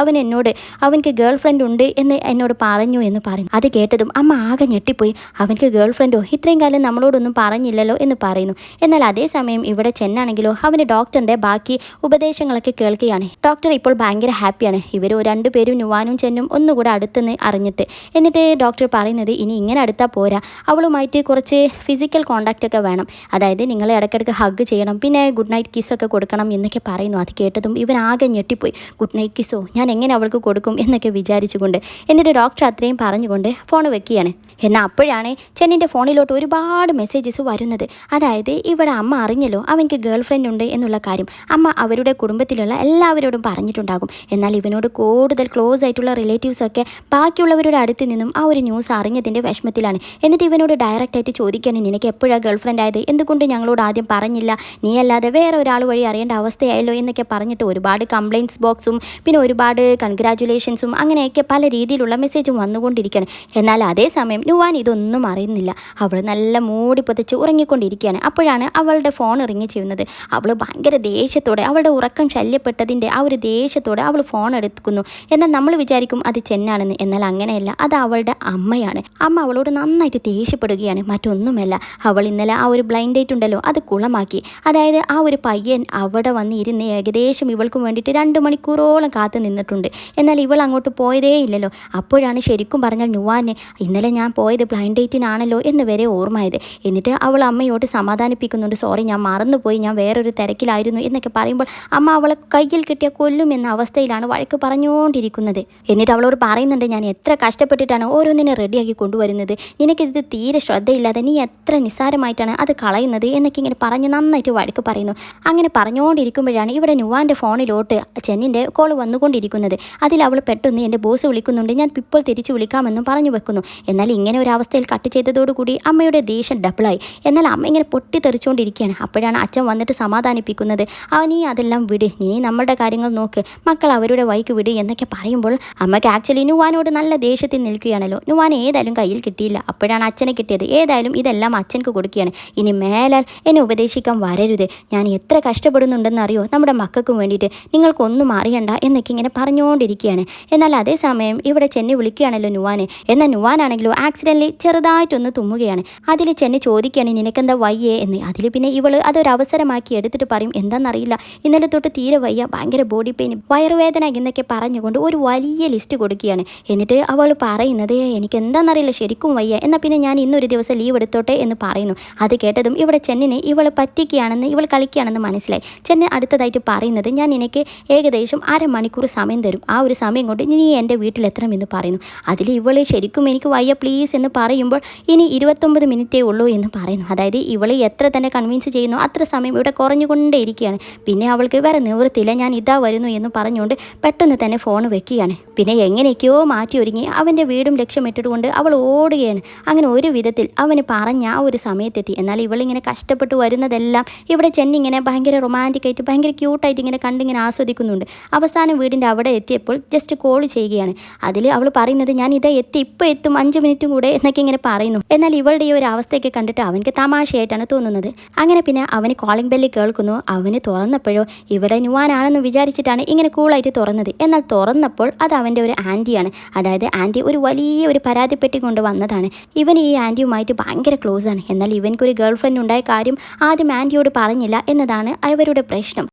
അവൻക്ക് ഗേൾ ഫ്രണ്ട് ഉണ്ട് എന്ന് എന്നോട് പറഞ്ഞു എന്ന് പറയും. അത് കേട്ടതും അമ്മ ആകെ ഞെട്ടിപ്പോയി. അവൻക്ക് ഗേൾ ഫ്രണ്ടോ, ഇത്രയും കാലം നമ്മളോടൊന്നും പറഞ്ഞില്ലല്ലോ എന്ന് പറയുന്നു. എന്നാൽ അതേസമയം ഇവിടെ ചെന്നാണെങ്കിലോ അവന് ഡോക്ടറിൻ്റെ ബാക്കി ഉപദേശങ്ങളൊക്കെ കേൾക്കുകയാണ്. ഡോക്ടർ ഇപ്പോൾ ഭയങ്കര ഹാപ്പിയാണ്, ഇവർ രണ്ടുപേരും നുവാനും ചെന്നും ഒന്നുകൂടെ അടുത്തെന്ന് അറിഞ്ഞിട്ട്. എന്നിട്ട് ഡോക്ടർ പറയുന്നത്, ഇനി ഇങ്ങനെ അടുത്താൽ പോരാ, അവളുമായിട്ട് കുറച്ച് ഫിസിക്കൽ കോണ്ടാക്റ്റ് ഒക്കെ വേണം, അതായത് നിങ്ങളെ ഇടയ്ക്കിടയ്ക്ക് ഹഗ് ചെയ്യണം, പിന്നെ ഗുഡ് നൈറ്റ് കിസ്സൊക്കെ കൊടുക്കണം എന്നൊക്കെ പറയുന്നു. അത് കേട്ടതും ഇവൻ ആകെ ഞെട്ടിപ്പോയി. ഗുഡ് നൈറ്റ് കിസ്സോ, ഞാൻ എങ്ങനെ അവൾക്ക് കൊടുക്കും എന്നൊക്കെ വിചാരിച്ചുകൊണ്ട്. എന്നിട്ട് ഡോക്ടർ അത്രയും പറഞ്ഞുകൊണ്ട് ഫോൺ വെക്കുകയാണ്. എന്നാൽ അപ്പോഴാണ് ചെന്നിൻ്റെ ഫോണിലോട്ട് ഒരുപാട് മെസ്സേജസ് വരുന്നത്. അതായത് ഇവിടെ അമ്മ അറിഞ്ഞല്ലോ അവൻക്ക് ഗേൾ ഫ്രണ്ട് ഉണ്ട് എന്നുള്ള കാര്യം. അമ്മ അവരുടെ കുടുംബത്തിലുള്ള എല്ലാവരോടും പറഞ്ഞിട്ടുണ്ടാകും. എന്നാൽ ഇവനോട് കൂടുതൽ ക്ലോസ് ആയിട്ടുള്ള റിലേറ്റീവ്സൊക്കെ ബാക്കിയുള്ളവരുടെ അടുത്ത് നിന്നും ആ ഒരു ന്യൂസ് അറിഞ്ഞതിൻ്റെ വിഷമത്തിലാണ്. എന്നിട്ട് ഇവനോട് ഡയറക്റ്റായിട്ട് ചോദിക്കുകയാണ്, നിനക്ക് എപ്പോഴാണ് ഗേൾ ഫ്രണ്ട് ആയത്, എന്തുകൊണ്ട് ഞങ്ങളോട് ആദ്യം പറഞ്ഞില്ല, നീ അല്ലാതെ വേറെ ഒരാൾ വഴി അറിയേണ്ട അവസ്ഥയായല്ലോ എന്നൊക്കെ പറഞ്ഞിട്ട് ഒരുപാട് കംപ്ലയിൻറ്റ്സ് ബോക്സും പിന്നെ ഒരുപാട് കൺഗ്രാജുലേഷൻസും അങ്ങനെയൊക്കെ പല രീതിയിലുള്ള മെസ്സേജും വന്നുകൊണ്ടിരിക്കുകയാണ്. എന്നാൽ അതേ അതേസമയം നുവാൻ ഇതൊന്നും അറിയുന്നില്ല. അവൾ നല്ല മൂടി പൊതച്ച് ഉറങ്ങിക്കൊണ്ടിരിക്കുകയാണ്. അപ്പോഴാണ് അവളുടെ ഫോൺ റിങ് ചെയ്യുന്നത്. അവൾ ഭയങ്കര ദേഷ്യത്തോടെ, അവളുടെ ഉറക്കം ശല്യപ്പെട്ടതിൻ്റെ ആ ഒരു ദേഷ്യത്തോടെ അവൾ ഫോൺ എടുക്കുന്നു. എന്നാൽ നമ്മൾ വിചാരിക്കും അത് ചെന്നാണെന്ന്. എന്നാൽ അങ്ങനെയല്ല, അത് അവളുടെ അമ്മയാണ്. അമ്മ അവളോട് നന്നായിട്ട് ദേഷ്യപ്പെടുകയാണ്. മറ്റൊന്നുമല്ല, അവൾ ഇന്നലെ ആ ഒരു ബ്ലൈൻഡ് ഡേറ്റ് ഉണ്ടല്ലോ അത് കുളമാക്കി. അതായത് ആ ഒരു പയ്യൻ അവിടെ വന്ന് ഇരുന്ന് ഏകദേശം ഇവൾക്കും വേണ്ടിയിട്ട് 2 മണിക്കൂറോളം കാത്തു നിന്നിട്ടുണ്ട്. എന്നാൽ ഇവൾ അങ്ങോട്ട് പോയതേ ഇല്ലല്ലോ. അപ്പോഴാണ് ശരിക്കും പറഞ്ഞാൽ നുവാനെ ഇന്നലെ ഞാൻ പോയത് ബ്ലൈൻഡ് ഡേറ്റിനാണല്ലോ എന്ന് വരെ ഓർമ്മയത്. എന്നിട്ട് അവൾ അമ്മയോട് സമാധാനിപ്പിക്കുന്നുണ്ട്. സോറി, ഞാൻ മറന്നുപോയി, ഞാൻ വേറൊരു തിരക്കിലായിരുന്നു എന്നൊക്കെ പറയുമ്പോൾ അമ്മ അവളെ കയ്യിൽ കിട്ടിയ കൊല്ലും എന്ന അവസ്ഥയിലാണ് വഴക്ക് പറഞ്ഞുകൊണ്ടിരിക്കുന്നത്. എന്നിട്ട് അവളോട് പറയുന്നുണ്ട്, ഞാൻ എത്ര കഷ്ടപ്പെട്ടിട്ടാണ് ഓരോന്നിനെ റെഡിയാക്കി കൊണ്ടുവരുന്നത്, നിനക്കിത് തീരെ ശ്രദ്ധയില്ലാതെ നീ എത്ര നിസ്സാരമായിട്ടാണ് അത് കളയുന്നത് എന്നൊക്കെ ഇങ്ങനെ പറഞ്ഞ് നന്നായിട്ട് വഴക്ക് പറയുന്നു. അങ്ങനെ പറഞ്ഞുകൊണ്ടിരിക്കുമ്പോഴാണ് ഇവിടെ നുവാൻ്റെ ഫോണിലോട്ട് ചെന്നിൻ്റെ കോൾ വന്നുകൊണ്ടിരിക്കുന്നത്. അതിൽ അവൾ പെട്ടെന്ന് എൻ്റെ ബോസ് വിളിക്കുന്നുണ്ട്, ഞാൻ ഇപ്പോൾ തിരിച്ചു വിളിക്കാമെന്നും പറഞ്ഞു വെക്കുന്നു. എന്നാൽ ഇങ്ങനെ ഒരു അവസ്ഥയിൽ കട്ട് ചെയ്തതോടുകൂടി അമ്മയുടെ ദേഷ്യം ഡബിളായി. എന്നാൽ അമ്മ ഇങ്ങനെ പൊട്ടിത്തെറിച്ചുകൊണ്ടിരിക്കുകയാണ്. അപ്പോഴാണ് അച്ഛൻ വന്നിട്ട് സമാധാനിപ്പിക്കുന്നത്, നീ അതെല്ലാം വിട്, നീ നമ്മുടെ കാര്യങ്ങൾ നോക്ക്, മക്കൾ അവരുടെ വഴിക്ക് വിട് എന്നൊക്കെ പറയുമ്പോൾ അമ്മയ്ക്ക് ആക്ച്വലി നുവാനോട് നല്ല ദേഷ്യത്തിൽ നിൽക്കുകയാണല്ലോ. നുവാൻ ഏതായാലും കയ്യിൽ കിട്ടിയില്ല. അപ്പോഴാണ് അച്ഛനെ കിട്ടിയത്. ഏതായാലും ഇതെല്ലാം അച്ഛനക്ക് കൊടുക്കുകയാണ്. ഇനി മേലാൽ എന്നെ ഉപദേശിക്കാൻ വരരുത്, ഞാൻ എത്ര കഷ്ടപ്പെടുന്നുണ്ടെന്ന് അറിയോ നമ്മുടെ മക്കൾക്കും വേണ്ടിയിട്ട്, നിങ്ങൾക്കൊന്നും അറിയണ്ട എന്നൊക്കെ ഇങ്ങനെ പറഞ്ഞുകൊണ്ടിരിക്കുകയാണ്. എന്നാൽ അതേസമയം ഇവിടെ ചെന്നി വിളിക്കുകയാണല്ലോ നുവാനെ. എന്നാൽ നുവാനാണെങ്കിലോ ആക്സിഡൻ്റലി ചെറുതായിട്ടൊന്ന് തുമ്മുകയാണ്. അതിൽ ചെന്നി ചോദിക്കുകയാണ്, നിനക്കെന്താ വയ്യേ എന്ന്. അതിൽ പിന്നെ ഇവൾ അതൊരവസരമാക്കി എടുത്തിട്ട് പറയും, എന്താണെന്നറിയില്ല, ഇന്നലെ തൊട്ട് തീരെ വയ്യ, ഭയങ്കര ബോഡി പെയിൻ, വയറുവേദന എന്നൊക്കെ പറഞ്ഞുകൊണ്ട് ഒരു വലിയ ലിസ്റ്റ് കൊടുക്കുകയാണ്. എന്നിട്ട് അവൾ പറയുന്നത്, എനിക്ക് എന്താണെന്നറിയില്ല, ശരിക്കും വയ്യ, എന്നാൽ പിന്നെ ഞാൻ ഇന്നൊരു ദിവസം ലീവ് എടുത്തോട്ടെ എന്ന് പറയുന്നു. അത് കേട്ടതും ഇവിടെ ചെന്നിനെ ഇവൾ പറ്റിക്കുകയാണെന്ന്, ഇവൾ കളിക്കുകയാണെന്ന് മനസ്സിലായി. ചെന്നി അടുത്തതായിട്ട് പറയുന്നത്, ഞാൻ നിനക്ക് ഏകദേശം 1/2 മണിക്കൂർ സമയം തരും, ആ ഒരു സമയം കൊണ്ട് നീ എൻ്റെ വീട്ടിലെത്തണമെന്ന് പറയുന്നു. അതിൽ ഇവൾ ശരിക്കും എനിക്ക് വയ്യ പ്ലീസ് എന്ന് പറയുമ്പോൾ ഇനി 29 മിനിറ്റേ ഉള്ളൂ എന്ന് പറയുന്നു. അതായത് ഇവൾ എത്ര തന്നെ കൺവിൻസ് ചെയ്യുന്നു അത്ര സമയം ഇവിടെ കുറഞ്ഞുകൊണ്ടേയിരിക്കുകയാണ്. പിന്നെ അവൾക്ക് വേറെ നിവൃത്തിയില്ല, ഞാൻ ഇതാ വരുന്നു എന്ന് പറഞ്ഞുകൊണ്ട് പെട്ടെന്ന് തന്നെ ഫോൺ വെക്കുകയാണ്. പിന്നെ എങ്ങനെയൊക്കെയോ മാറ്റി ഒരുങ്ങി അവൻ്റെ വീടും ലക്ഷ്യമിട്ടിട്ടുകൊണ്ട് അവൾ ഓടുകയാണ്. അങ്ങനെ ഒരു വിധത്തിൽ അവന് പറഞ്ഞ ആ ഒരു സമയത്തെത്തി. എന്നാൽ ഇവളിങ്ങനെ കഷ്ടപ്പെട്ട് വരുന്നതെല്ലാം ഇവിടെ ചെന്നിങ്ങനെ ഭയങ്കര റൊമാൻറ്റിക്കായിട്ട് ഭയങ്കര ക്യൂട്ടായിട്ട് ഇങ്ങനെ കണ്ടിങ്ങനെ ആസ്വദിക്കുന്നുണ്ട്. അവസാനം വീടിൻ്റെ അവിടെ എത്തിയപ്പോൾ ജസ്റ്റ് കോൾ ചെയ്യുകയാണ്. അതിൽ അവൾ പറയുന്നത്, ഞാൻ ഇതാ എത്തി, ഇപ്പോൾ എത്തും, 5 മിനിറ്റും കൂടെ എന്നൊക്കെ ഇങ്ങനെ പറയുന്നു. എന്നാൽ ഇവളുടെ ഈ ഒരു അവസ്ഥയൊക്കെ കണ്ടിട്ട് അവനക്ക് തമാശയായിട്ടാണ് തോന്നുന്നത്. അങ്ങനെ പിന്നെ അവന് കോളിംഗ് ബെല്ല് കേൾക്കുന്നു. അവന് തുറന്നപ്പോഴോ ഇവിടെ നുവാനാണെന്ന് വിചാരിച്ചിട്ടാണ് ഇങ്ങനെ കൂളായിട്ട് തുറന്നത്. എന്നാൽ തുറന്നപ്പോൾ അത് അവൻ്റെ ഒരു ആൻറ്റിയാണ്. അതായത് ആൻറ്റി ഒരു വലിയ ഒരു പരാതിപ്പെട്ടി കൊണ്ട് വന്നതാണ്. ഇവൻ ഈ ആൻറ്റിയുമായിട്ട് ഭയങ്കര ക്ലോസ് ആണ്. എന്നാൽ ഇവൻക്കൊരു ഗേൾ ഫ്രണ്ട് ഉണ്ടായ കാര്യം ആദ്യം ആൻറ്റിയോട് പറഞ്ഞില്ല എന്നതാണ് അവരുടെ പ്രശ്നം.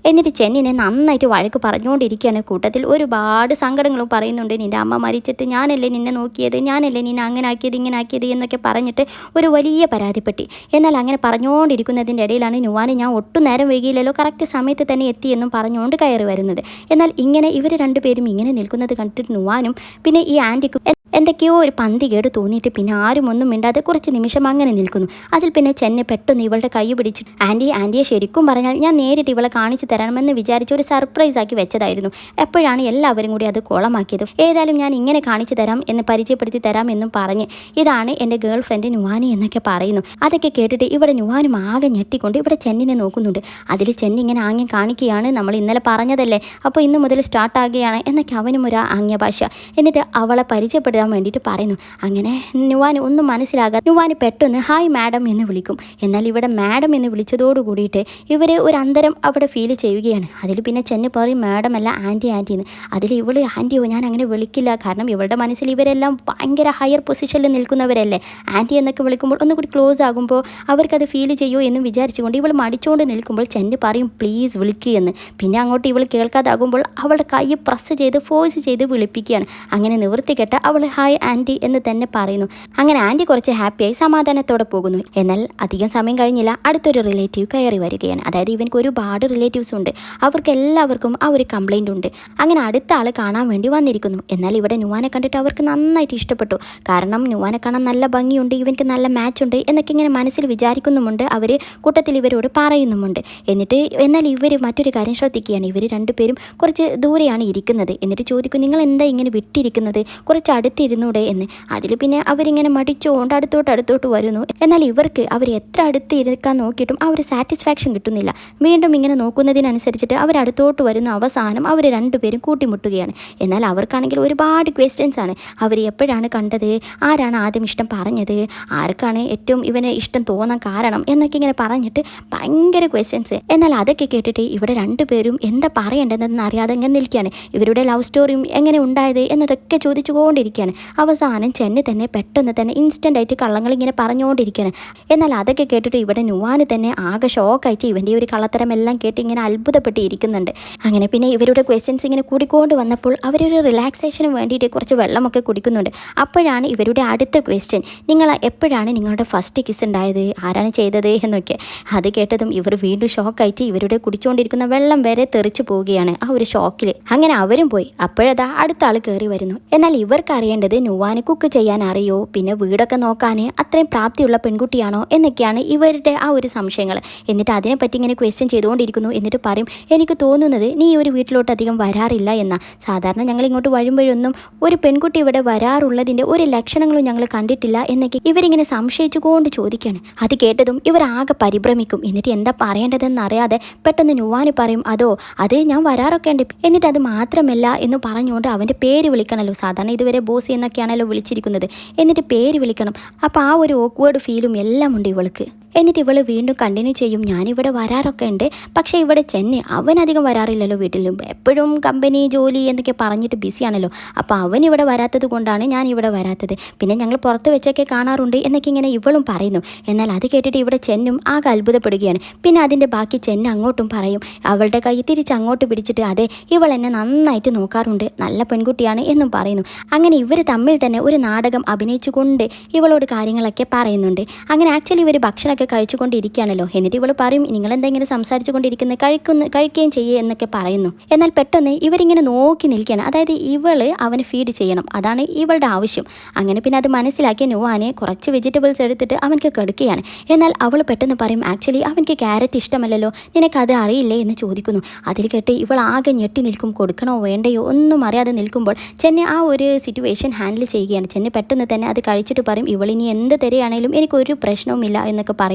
എന്നിട്ട് ചെന്നിനെ നന്നായിട്ട് വഴക്ക് പറഞ്ഞുകൊണ്ടിരിക്കുകയാണ്. കൂട്ടത്തിൽ ഒരുപാട് സങ്കടങ്ങളും പറയുന്നുണ്ട്. നിൻ്റെ അമ്മ മരിച്ചിട്ട് ഞാനല്ലേ നിന്നെ നോക്കിയത്, ഞാനല്ലേ നിന്നെ അങ്ങനെ ആക്കിയത് ഇങ്ങനെ ആക്കിയത് എന്നൊക്കെ പറഞ്ഞിട്ട് ഒരു വലിയ പരാതിപ്പെട്ടി. എന്നാൽ അങ്ങനെ പറഞ്ഞുകൊണ്ടിരിക്കുന്നതിൻ്റെ ഇടയിലാണ് നുവാനെ ഞാൻ ഒട്ടും നേരം വൈകിയില്ലല്ലോ, കറക്റ്റ് സമയത്ത് തന്നെ എത്തിയെന്നും പറഞ്ഞുകൊണ്ട് കയറി വരുന്നത്. എന്നാൽ ഇങ്ങനെ ഇവർ രണ്ടുപേരും ഇങ്ങനെ നിൽക്കുന്നത് കണ്ടിട്ട് നുവാനും പിന്നെ ഈ ആൻറ്റിക്കും എന്തൊക്കെയോ ഒരു പന്തികേട് തോന്നിയിട്ട് പിന്നെ ആരും ഒന്നും മിണ്ടാതെ കുറച്ച് നിമിഷം അങ്ങനെ നിൽക്കുന്നു. അതിൽ പിന്നെ ചെന്നെ പെട്ടെന്ന് ഇവളുടെ കൈ പിടിച്ചു, ആൻറ്റിയെ ശരിക്കും പറഞ്ഞാൽ ഞാൻ നേരിട്ട് ഇവളെ കാണിച്ചു തരണമെന്ന് വിചാരിച്ച് ഒരു സർപ്രൈസ് ആക്കി വെച്ചതായിരുന്നു. എപ്പോഴാണ് എല്ലാവരും കൂടി അത് കോളമാക്കിയത്. ഏതായാലും ഞാൻ ഇങ്ങനെ കാണിച്ചു തരാം എന്ന് പരിചയപ്പെടുത്തി തരാം എന്നും പറഞ്ഞ് ഇതാണ് എൻ്റെ ഗേൾ ഫ്രണ്ട് നുവാനി എന്നൊക്കെ പറയുന്നു. അതൊക്കെ കേട്ടിട്ട് ഇവിടെ നുവാനും ആകെ ഞെട്ടിക്കൊണ്ട് ഇവിടെ ചെന്നിനെ നോക്കുന്നുണ്ട്. അതിൽ ചെന്നി ഇങ്ങനെ ആംഗ്യം കാണിക്കുകയാണ്, നമ്മൾ ഇന്നലെ പറഞ്ഞതല്ലേ, അപ്പോൾ ഇന്ന് മുതൽ സ്റ്റാർട്ടാകുകയാണ് എന്നൊക്കെ അവനും ഒരു ആംഗ്യ ഭാഷ. എന്നിട്ട് അവളെ പരിചയപ്പെടുത്താൻ വേണ്ടിയിട്ട് പറയുന്നു. അങ്ങനെ നുവാന് ഒന്നും മനസ്സിലാകാതെ നുവാന് പെട്ടെന്ന് ഹായ് മാഡം എന്ന് വിളിക്കും. എന്നാൽ ഇവിടെ മാഡം എന്ന് വിളിച്ചതോട് കൂടിയിട്ട് ഇവർ ഒരു അന്തരം അവിടെ ഫീൽ ചെയ്യുകയാണ്. അതിൽ പിന്നെ ചെന്ന് പറയും മാഡം അല്ല ആൻറ്റി എന്ന്. അതിൽ ഇവൾ ആൻറ്റിയോ ഞാൻ അങ്ങനെ വിളിക്കില്ല, കാരണം ഇവളുടെ മനസ്സിൽ ഇവരെല്ലാം ഭയങ്കര ഹയർ പൊസിഷനിൽ നിൽക്കുന്നവരല്ലേ. ആൻറ്റി എന്നൊക്കെ വിളിക്കുമ്പോൾ ഒന്നുകൂടി ക്ലോസ് ആകുമ്പോൾ അവർക്കത് ഫീൽ ചെയ്യുമോ എന്ന് വിചാരിച്ചുകൊണ്ട് ഇവൾ മടിച്ചുകൊണ്ട് നിൽക്കുമ്പോൾ ചെന്ന് പറയും പ്ലീസ് വിളിക്കുക എന്ന്. പിന്നെ അങ്ങോട്ട് ഇവൾ കേൾക്കാതാകുമ്പോൾ അവളുടെ കൈ പ്രസ് ചെയ്ത് ഫോഴ്സ് ചെയ്ത് വിളിപ്പിക്കുകയാണ്. അങ്ങനെ നിവൃത്തി കെട്ട അവൾ ഹായ് ആൻറ്റി എന്ന് തന്നെ പറയുന്നു. അങ്ങനെ ആൻറ്റി കുറച്ച് ഹാപ്പിയായി സമാധാനത്തോടെ പോകുന്നു. എന്നാൽ അധികം സമയം കഴിഞ്ഞില്ല, അടുത്തൊരു റിലേറ്റീവ് കയറി വരികയാണ്. അതായത് ഇവർക്ക് ഒരുപാട് റിലേറ്റീവ്സ് ഉണ്ട്. അവർക്ക് എല്ലാവർക്കും ആ ഒരു കംപ്ലൈൻറ്റ് ഉണ്ട്. അങ്ങനെ അടുത്ത ആൾ കാണാൻ വേണ്ടി വന്നിരിക്കുന്നു. എന്നാൽ ഇവിടെ നുവാനെ കണ്ടിട്ട് അവർക്ക് നന്നായിട്ട് ഇഷ്ടപ്പെട്ടു. കാരണം നുവാനെ കാണാൻ നല്ല ഭംഗിയുണ്ട്, ഇവർക്ക് നല്ല മാച്ച് ഉണ്ട് എന്നൊക്കെ ഇങ്ങനെ മനസ്സിൽ വിചാരിക്കുന്നുമുണ്ട്. അവർ കൂട്ടത്തിൽ ഇവരോട് പറയുന്നുമുണ്ട്. എന്നാൽ ഇവർ മറ്റൊരു കാര്യം ശ്രദ്ധിക്കുകയാണ്. ഇവർ രണ്ടുപേരും കുറച്ച് ദൂരെയാണ് ഇരിക്കുന്നത്. എന്നിട്ട് ചോദിക്കും, നിങ്ങൾ എന്താ ഇങ്ങനെ വിട്ടിരിക്കുന്നത്, കുറച്ച് അടുത്ത് അടുത്തിരുന്നൂടെ എന്ന്. അതിൽ പിന്നെ അവരിങ്ങനെ മടിച്ചുകൊണ്ട് അടുത്തോട്ട് വരുന്നു. എന്നാൽ ഇവർക്ക് അവർ എത്ര അടുത്ത് ഇരിക്കാൻ നോക്കിയിട്ടും ആ ഒരു സാറ്റിസ്ഫാക്ഷൻ കിട്ടുന്നില്ല. വീണ്ടും ഇങ്ങനെ നോക്കുന്നതിനനുസരിച്ചിട്ട് അവർ അടുത്തോട്ട് വരുന്ന അവസാനം അവർ രണ്ടുപേരും കൂട്ടിമുട്ടുകയാണ്. എന്നാൽ അവർക്കാണെങ്കിൽ ഒരുപാട് ക്വസ്റ്റ്യൻസ് ആണ്. അവർ എപ്പോഴാണ് കണ്ടത്, ആരാണ് ആദ്യം ഇഷ്ടം പറഞ്ഞത്, ആർക്കാണ് ഏറ്റവും ഇവന് ഇഷ്ടം തോന്നാൻ കാരണം എന്നൊക്കെ ഇങ്ങനെ പറഞ്ഞിട്ട് ഭയങ്കര ക്വസ്റ്റ്യൻസ്. എന്നാൽ അതൊക്കെ കേട്ടിട്ട് ഇവിടെ രണ്ടുപേരും എന്താ പറയേണ്ടതെന്ന് അറിയാതെ ഇങ്ങനെ നിൽക്കുകയാണ്. ഇവരുടെ ലവ് സ്റ്റോറിയും എങ്ങനെ ഉണ്ടായത് എന്നതൊക്കെ ചോദിച്ചുകൊണ്ടിരിക്കുകയാണ്. അവസാനം ചെന്നി തന്നെ പെട്ടെന്ന് തന്നെ ഇൻസ്റ്റൻ്റ് ആയിട്ട് കള്ളങ്ങൾ ഇങ്ങനെ പറഞ്ഞുകൊണ്ടിരിക്കുകയാണ്. എന്നാൽ അതൊക്കെ കേട്ടിട്ട് ഇവിടെ നുവാന് തന്നെ ആകെ ഷോക്കായിട്ട് ഇവൻ്റെ ഒരു കള്ളത്തരം എല്ലാം കേട്ട് ഇങ്ങനെ അത്ഭുതപ്പെട്ട് ഇരിക്കുന്നുണ്ട്. അങ്ങനെ പിന്നെ ഇവരുടെ ക്വസ്റ്റ്യൻസ് ഇങ്ങനെ കൂടിക്കൊണ്ട് വന്നപ്പോൾ അവരൊരു റിലാക്സേഷന് വേണ്ടിയിട്ട് കുറച്ച് വെള്ളമൊക്കെ കുടിക്കുന്നുണ്ട്. അപ്പോഴാണ് ഇവരുടെ അടുത്ത ക്വസ്റ്റ്യൻ, നിങ്ങൾ എപ്പോഴാണ് നിങ്ങളുടെ ഫസ്റ്റ് കിസ് ഉണ്ടായത്, ആരാണ് ചെയ്തത് എന്നൊക്കെ. അത് കേട്ടതും ഇവർ വീണ്ടും ഷോക്കായിട്ട് ഇവരുടെ കുടിച്ചുകൊണ്ടിരിക്കുന്ന വെള്ളം വരെ തെറിച്ചു പോവുകയാണ് ആ ഒരു ഷോക്കിൽ. അങ്ങനെ അവരും പോയി. അപ്പോഴതാ അടുത്ത ആൾ കയറി വരുന്നു. എന്നാൽ ഇവർക്ക് അറിയേണ്ടത് നുവാന് കുക്ക് ചെയ്യാൻ അറിയോ, പിന്നെ വീടൊക്കെ നോക്കാൻ അത്രയും പ്രാപ്തിയുള്ള പെൺകുട്ടിയാണോ എന്നൊക്കെയാണ് ഇവരുടെ ആ ഒരു സംശയങ്ങൾ. എന്നിട്ട് അതിനെപ്പറ്റി ഇങ്ങനെ ക്വസ്റ്റ്യൻ ചെയ്തുകൊണ്ടിരിക്കുന്നു. എന്നിട്ട് പറയും, എനിക്ക് തോന്നുന്നത് നീ ഒരു വീട്ടിലോട്ട് അധികം വരാറില്ല എന്നാ. സാധാരണ ഞങ്ങൾ ഇങ്ങോട്ട് വരുമ്പോഴൊന്നും ഒരു പെൺകുട്ടി ഇവിടെ വരാറുള്ളതിൻ്റെ ഒരു ലക്ഷണങ്ങളും ഞങ്ങൾ കണ്ടിട്ടില്ല എന്നൊക്കെ ഇവരിങ്ങനെ സംശയിച്ചുകൊണ്ട് ചോദിക്കുകയാണ്. അത് കേട്ടതും ഇവർ ആകെ പരിഭ്രമിക്കും. എന്നിട്ട് എന്താ പറയേണ്ടതെന്നറിയാതെ പെട്ടെന്ന് നുവാന് പറയും, അത് ഞാൻ വരാറൊക്കെ ഉണ്ട്. എന്നിട്ട് അത് മാത്രമല്ല എന്ന് പറഞ്ഞുകൊണ്ട് അവൻ്റെ പേര് വിളിക്കണമല്ലോ. സാധാരണ ഇതുവരെ ബോസ് എന്നൊക്കെയാണല്ലോ വിളിച്ചിരിക്കുന്നത്. എന്നിട്ട് പേര് വിളിക്കണം. അപ്പോൾ ആ ഒരു ഓക്വേർഡ് ഫീലും എല്ലാം ഉണ്ട് ഇവൾക്ക്. എന്നിട്ട് ഇവൾ വീണ്ടും കണ്ടിന്യൂ ചെയ്യും, ഞാനിവിടെ വരാറൊക്കെ ഉണ്ട്, പക്ഷേ ഇവിടെ ചെന്നി അവനധികം വരാറില്ലല്ലോ വീട്ടിലും, എപ്പോഴും കമ്പനി ജോലി എന്നൊക്കെ പറഞ്ഞിട്ട് ബിസിയാണല്ലോ. അപ്പോൾ അവൻ ഇവിടെ വരാത്തത് കൊണ്ടാണ് ഞാൻ ഇവിടെ വരാത്തത്. പിന്നെ ഞങ്ങൾ പുറത്ത് വെച്ചൊക്കെ കാണാറുണ്ട് എന്നൊക്കെ ഇങ്ങനെ ഇവളും പറയുന്നു. എന്നാൽ അത് കേട്ടിട്ട് ഇവിടെ ചെന്നും ആകെ അത്ഭുതപ്പെടുകയാണ്. പിന്നെ അതിൻ്റെ ബാക്കി ചെന്ന് അങ്ങോട്ടും പറയും, അവളുടെ കൈ തിരിച്ച് അങ്ങോട്ട് പിടിച്ചിട്ട്, അതെ ഇവൾ എന്നെ നന്നായിട്ട് നോക്കാറുണ്ട്, നല്ല പെൺകുട്ടിയാണ് എന്നും പറയുന്നു. അങ്ങനെ ഇവർ തമ്മിൽ തന്നെ ഒരു നാടകം അഭിനയിച്ചുകൊണ്ട് ഇവളോട് കാര്യങ്ങളൊക്കെ പറയുന്നുണ്ട്. അങ്ങനെ ആക്ച്വലി ഇവർ ഭക്ഷണം കഴിച്ചുകൊണ്ടിരിക്കുകയാണല്ലോ. എന്നിട്ട് ഇവൾ പറയും, നിങ്ങൾ എന്തെങ്കിലും സംസാരിച്ചു കൊണ്ടിരിക്കുന്നത്, കഴിക്കുകയും ചെയ്യേ എന്നൊക്കെ പറയുന്നു. എന്നാൽ പെട്ടെന്ന് ഇവരിങ്ങനെ നോക്കി നിൽക്കുകയാണ്. അതായത് ഇവള് അവന് ഫീഡ് ചെയ്യണം, അതാണ് ഇവളുടെ ആവശ്യം. അങ്ങനെ പിന്നെ അത് മനസ്സിലാക്കിയ നുവാനെ കുറച്ച് വെജിറ്റബിൾസ് എടുത്തിട്ട് അവനക്ക് കെടുക്കുകയാണ്. എന്നാൽ അവൾ പെട്ടെന്ന് പറയും, ആക്ച്വലി അവനക്ക് ക്യാരറ്റ് ഇഷ്ടമല്ലല്ലോ, നിനക്കത് അറിയില്ലേ എന്ന് ചോദിക്കുന്നു. അതിൽ കേട്ട് ഇവൾ ആകെ ഞെട്ടി നിൽക്കും. കൊടുക്കണോ വേണ്ടയോ ഒന്നും അറിയാതെ നിൽക്കുമ്പോൾ ചെന്നി ആ ഒരു സിറ്റുവേഷൻ ഹാൻഡിൽ ചെയ്യുകയാണ്. ചെന്നി പെട്ടെന്ന് തന്നെ അത് കഴിച്ചിട്ട് പറയും, ഇവളിനി എന്ത് തരികയാണെങ്കിലും എനിക്കൊരു പ്രശ്നവുമില്ല എന്നൊക്കെ പറയുന്നു.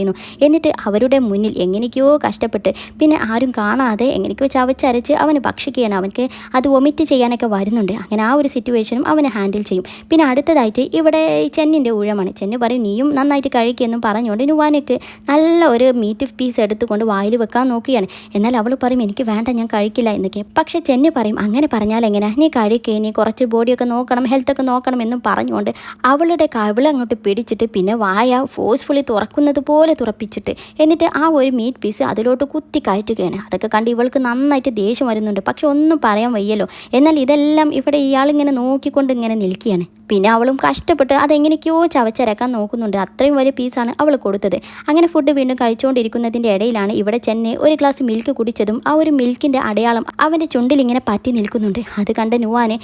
എന്നിട്ട് അവരുടെ മുന്നിൽ എങ്ങനെയൊക്കെയോ കഷ്ടപ്പെട്ട് പിന്നെ ആരും കാണാതെ എങ്ങനെയൊക്കെയോ ചവച്ചരച്ച് അവന് ഭക്ഷിക്കുകയാണ്. അവനക്ക് അത് വൊമിറ്റ് ചെയ്യാനൊക്കെ വരുന്നുണ്ട്. അങ്ങനെ ആ ഒരു സിറ്റുവേഷനും അവനെ ഹാൻഡിൽ ചെയ്യും. പിന്നെ അടുത്തതായിട്ട് ഇവിടെ ചെന്നിൻ്റെ ഊഴമാണ്. ചെന്നി പറയും, നീയും നന്നായിട്ട് കഴിക്കുമെന്നും പറഞ്ഞുകൊണ്ട് നുവാനക്ക് നല്ല ഒരു മീറ്റ് പീസ് എടുത്തുകൊണ്ട് വായിൽ വെക്കാൻ നോക്കുകയാണ്. എന്നാൽ അവൾ പറയും, എനിക്ക് വേണ്ട, ഞാൻ കഴിക്കില്ല എന്നൊക്കെ. പക്ഷേ ചെന്നി പറയും, അങ്ങനെ പറഞ്ഞാൽ എങ്ങനെ, നീ കഴിക്കുക, നീ കുറച്ച് ബോഡിയൊക്കെ നോക്കണം, ഹെൽത്തൊക്കെ നോക്കണം എന്നും പറഞ്ഞുകൊണ്ട് അവളുടെ കവിള അങ്ങോട്ട് പിടിച്ചിട്ട് പിന്നെ വായ ഫോഴ്സ്ഫുള്ളി തുറക്കുന്നത് പോലെ തുറപ്പിച്ചിട്ട് എന്നിട്ട് ആ ഒരു മീറ്റ് പീസ് അതിലോട്ട് കുത്തി കയറ്റുകയാണ്. അതൊക്കെ കണ്ട് ഇവൾക്ക് നന്നായിട്ട് ദേഷ്യം വരുന്നുണ്ട്. പക്ഷെ ഒന്നും പറയാൻ വയ്യല്ലോ. എന്നാൽ ഇതെല്ലാം ഇവിടെ ഇയാളിങ്ങനെ നോക്കിക്കൊണ്ട് ഇങ്ങനെ നിൽക്കുകയാണ്. പിന്നെ അവളും കഷ്ടപ്പെട്ട് അതെങ്ങനെയൊക്കെയോ ചവച്ചരക്കാൻ നോക്കുന്നുണ്ട്. അത്രയും വലിയ പീസാണ് അവൾ കൊടുത്തത്. അങ്ങനെ ഫുഡ് വീണ്ടും കഴിച്ചുകൊണ്ടിരിക്കുന്നതിൻ്റെ ഇടയിലാണ് ഇവിടെ ചെന്ന് ഒരു ഗ്ലാസ് മിൽക്ക് കുടിച്ചതും ആ ഒരു മിൽക്കിൻ്റെ അടയാളം അവൻ്റെ ചുണ്ടിൽ ഇങ്ങനെ പറ്റി നിൽക്കുന്നുണ്ട്. അത് കണ്ട് നുവാനെ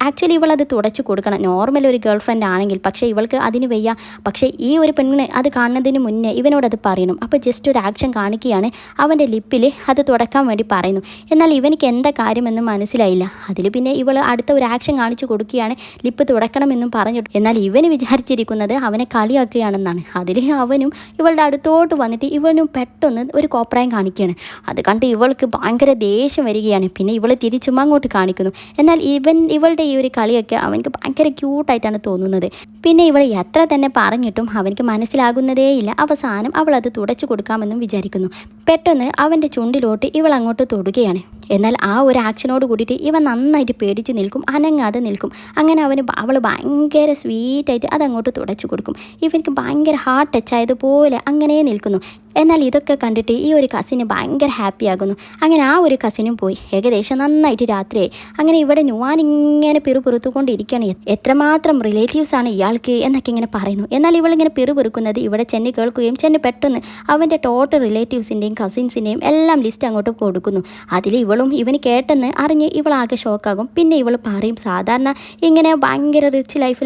ആക്ച്വലി ഇവളത് തുടച്ചു കൊടുക്കണം, നോർമൽ ഒരു ഗേൾ ഫ്രണ്ട് ആണെങ്കിൽ. പക്ഷേ ഇവൾക്ക് അതിന് വയ്യ. പക്ഷേ ഈ ഒരു പെണ്ണിന് അത് കാണുന്നതിന് മുന്നേ ഇവനോടത് പറയണം. അപ്പോൾ ജസ്റ്റ് ഒരു ആക്ഷൻ കാണിക്കുകയാണ്, അവൻ്റെ ലിപ്പിൽ അത് തുടക്കാൻ വേണ്ടി പറയുന്നു. എന്നാൽ ഇവനിക്ക് എന്താ കാര്യമെന്ന് മനസ്സിലായില്ല. അതിൽ പിന്നെ ഇവൾ അടുത്ത ഒരു ആക്ഷൻ കാണിച്ചു കൊടുക്കുകയാണ്, ലിപ്പ് തുടക്കണമെന്നും പറഞ്ഞിട്ട്. എന്നാൽ ഇവന് വിചാരിച്ചിരിക്കുന്നത് അവനെ കളിയാക്കുകയാണെന്നാണ്. അതിൽ അവനും ഇവളുടെ അടുത്തോട്ട് വന്നിട്ട് ഇവനും പെട്ടെന്ന് ഒരു കോപ്രായം കാണിക്കുകയാണ്. അത് കണ്ട് ഇവൾക്ക് ഭയങ്കര ദേഷ്യം വരികയാണ്. പിന്നെ ഇവൾ തിരിച്ചും അങ്ങോട്ട് കാണിക്കുന്നു. എന്നാൽ ഇവളുടെ ഈ ഒരു കളിയൊക്കെ അവനക്ക് ഭയങ്കര ക്യൂട്ടായിട്ടാണ് തോന്നുന്നത്. പിന്നെ ഇവൾ എത്ര തന്നെ പറഞ്ഞിട്ടും അവനക്ക് മനസ്സിലാകുന്നതേയില്ല. അവസാനം അവൾ അത് തുടച്ചു കൊടുക്കാമെന്നും വിചാരിക്കുന്നു. പെട്ടെന്ന് അവൻ്റെ ചുണ്ടിലോട്ട് ഇവൾ അങ്ങോട്ട് തൊടുകയാണ്. എന്നാൽ ആ ഒരു ആക്ഷനോട് കൂടിയിട്ട് ഇവൻ നന്നായിട്ട് പേടിച്ച് നിൽക്കും, അനങ്ങാതെ നിൽക്കും. അങ്ങനെ അവൾ ഭയങ്കര സ്വീറ്റായിട്ട് അതങ്ങോട്ട് തുടച്ചു കൊടുക്കും. ഇവനക്ക് ഭയങ്കര ഹാർട്ട് ടച്ച് ആയതുപോലെ അങ്ങനെ നിൽക്കുന്നു. എന്നാൽ ഇതൊക്കെ കണ്ടിട്ട് ഈ ഒരു കസിന് ഭയങ്കര ഹാപ്പി ആകുന്നു. അങ്ങനെ ആ ഒരു കസിനും പോയി. ഏകദേശം നന്നായിട്ട് രാത്രിയായി. അങ്ങനെ ഇവിടെ നുവാൻ ഇങ്ങനെ പിറുപിറുത്തുകൊണ്ടിരിക്കുകയാണ്. എത്രമാത്രം റിലേറ്റീവ്സാണ് ഇയാൾക്ക് എന്നൊക്കെ ഇങ്ങനെ പറയുന്നു. എന്നാൽ ഇവളിങ്ങനെ പിറുപിറുക്കുന്നത് ഇവിടെ ചെന്നി കേൾക്കുകയും ചെന്നി പെട്ടെന്ന് അവൻ്റെ ടോട്ടൽ റിലേറ്റീവ്സിൻ്റെയും കസിൻസിൻ്റെയും എല്ലാം ലിസ്റ്റ് അങ്ങോട്ട് കൊടുക്കുന്നു. അതിൽ ഇവന് കേട്ടെന്ന് അറിഞ്ഞ് ഇവളാകെ ഷോക്കാകും. പിന്നെ ഇവൾ പറയും, സാധാരണ ഇങ്ങനെ ഭയങ്കര റിച്ച് ലൈഫ്